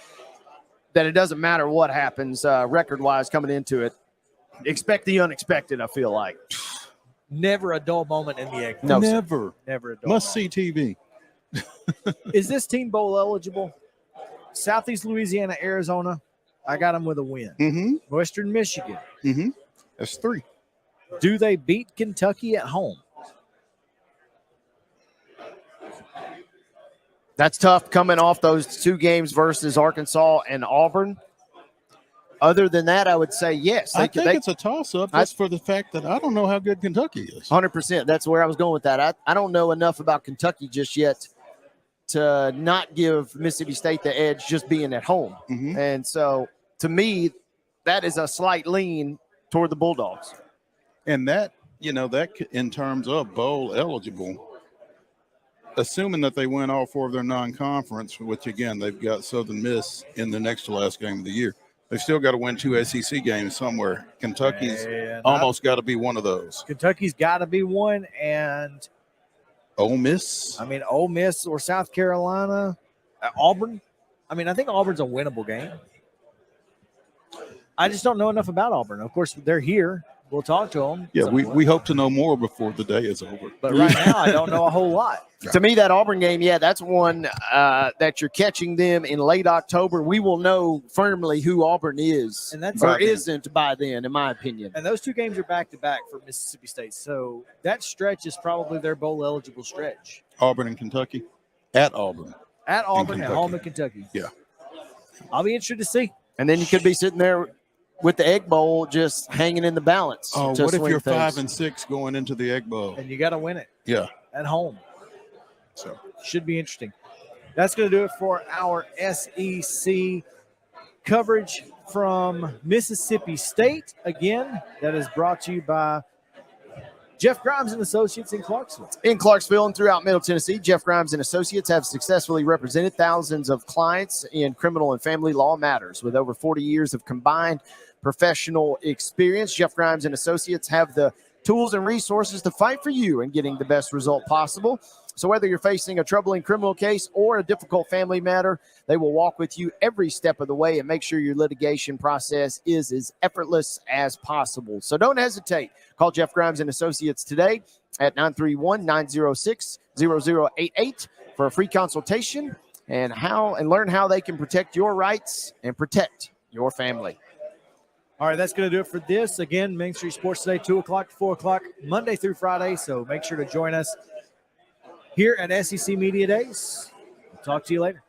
that it doesn't matter what happens record-wise coming into it. Expect the unexpected, I feel like. Never a dull moment in the Egg Bowl. No, Never. Never a dull Must see TV. Is this team bowl eligible? Southeast Louisiana, Arizona, I got them with a win. Western Michigan. That's 3. Do they beat Kentucky at home? That's tough coming off those 2 games versus Arkansas and Auburn. Other than that, I would say yes. I think it's a toss-up just for the fact that I don't know how good Kentucky is. 100%. That's where I was going with that. I don't know enough about Kentucky just yet to not give Mississippi State the edge just being at home. And so, to me, that is a slight lean toward the Bulldogs. And that, that in terms of bowl eligible, assuming that they win all 4 of their non-conference, which, again, they've got Southern Miss in the next to last game of the year. They've still got to win 2 SEC games somewhere. Kentucky's almost got to be one of those. Kentucky's got to be one, and Ole Miss. I mean, Ole Miss or South Carolina, Auburn. I mean, I think Auburn's a winnable game. I just don't know enough about Auburn. Of course, they're here. we'll talk to them. Yeah, we hope to know more before the day is over. But right now, I don't know a whole lot. To me, that Auburn game, that's one that you're catching them in late October. We will know firmly who Auburn is And that's or right. isn't by then, in my opinion. And those two games are back-to-back for Mississippi State. So that stretch is probably their bowl-eligible stretch. Auburn and Kentucky. At Auburn. At Auburn and Kentucky. home in Kentucky. Yeah. I'll be interested to see. And then you could be sitting there with the Egg Bowl just hanging in the balance. Oh, to what if swing you're things. 5-6 going into the Egg Bowl? And you got to win it Yeah. at home. So should be interesting. That's going to do it for our SEC coverage from Mississippi State. Again, that is brought to you by Jeff Grimes and Associates in Clarksville. In Clarksville and throughout Middle Tennessee, Jeff Grimes and Associates have successfully represented thousands of clients in criminal and family law matters. With over 40 years of combined professional experience, Jeff Grimes and Associates have the tools and resources to fight for you and getting the best result possible. So whether you're facing a troubling criminal case or a difficult family matter, they will walk with you every step of the way and make sure your litigation process is as effortless as possible. So don't hesitate. Call Jeff Grimes and Associates today at 931-906-0088 for a free consultation and learn how they can protect your rights and protect your family. All right, that's going to do it for this. Again, Main Street Sports Today, 2 o'clock to 4 o'clock, Monday through Friday. So make sure to join us here at SEC Media Days. We'll talk to you later.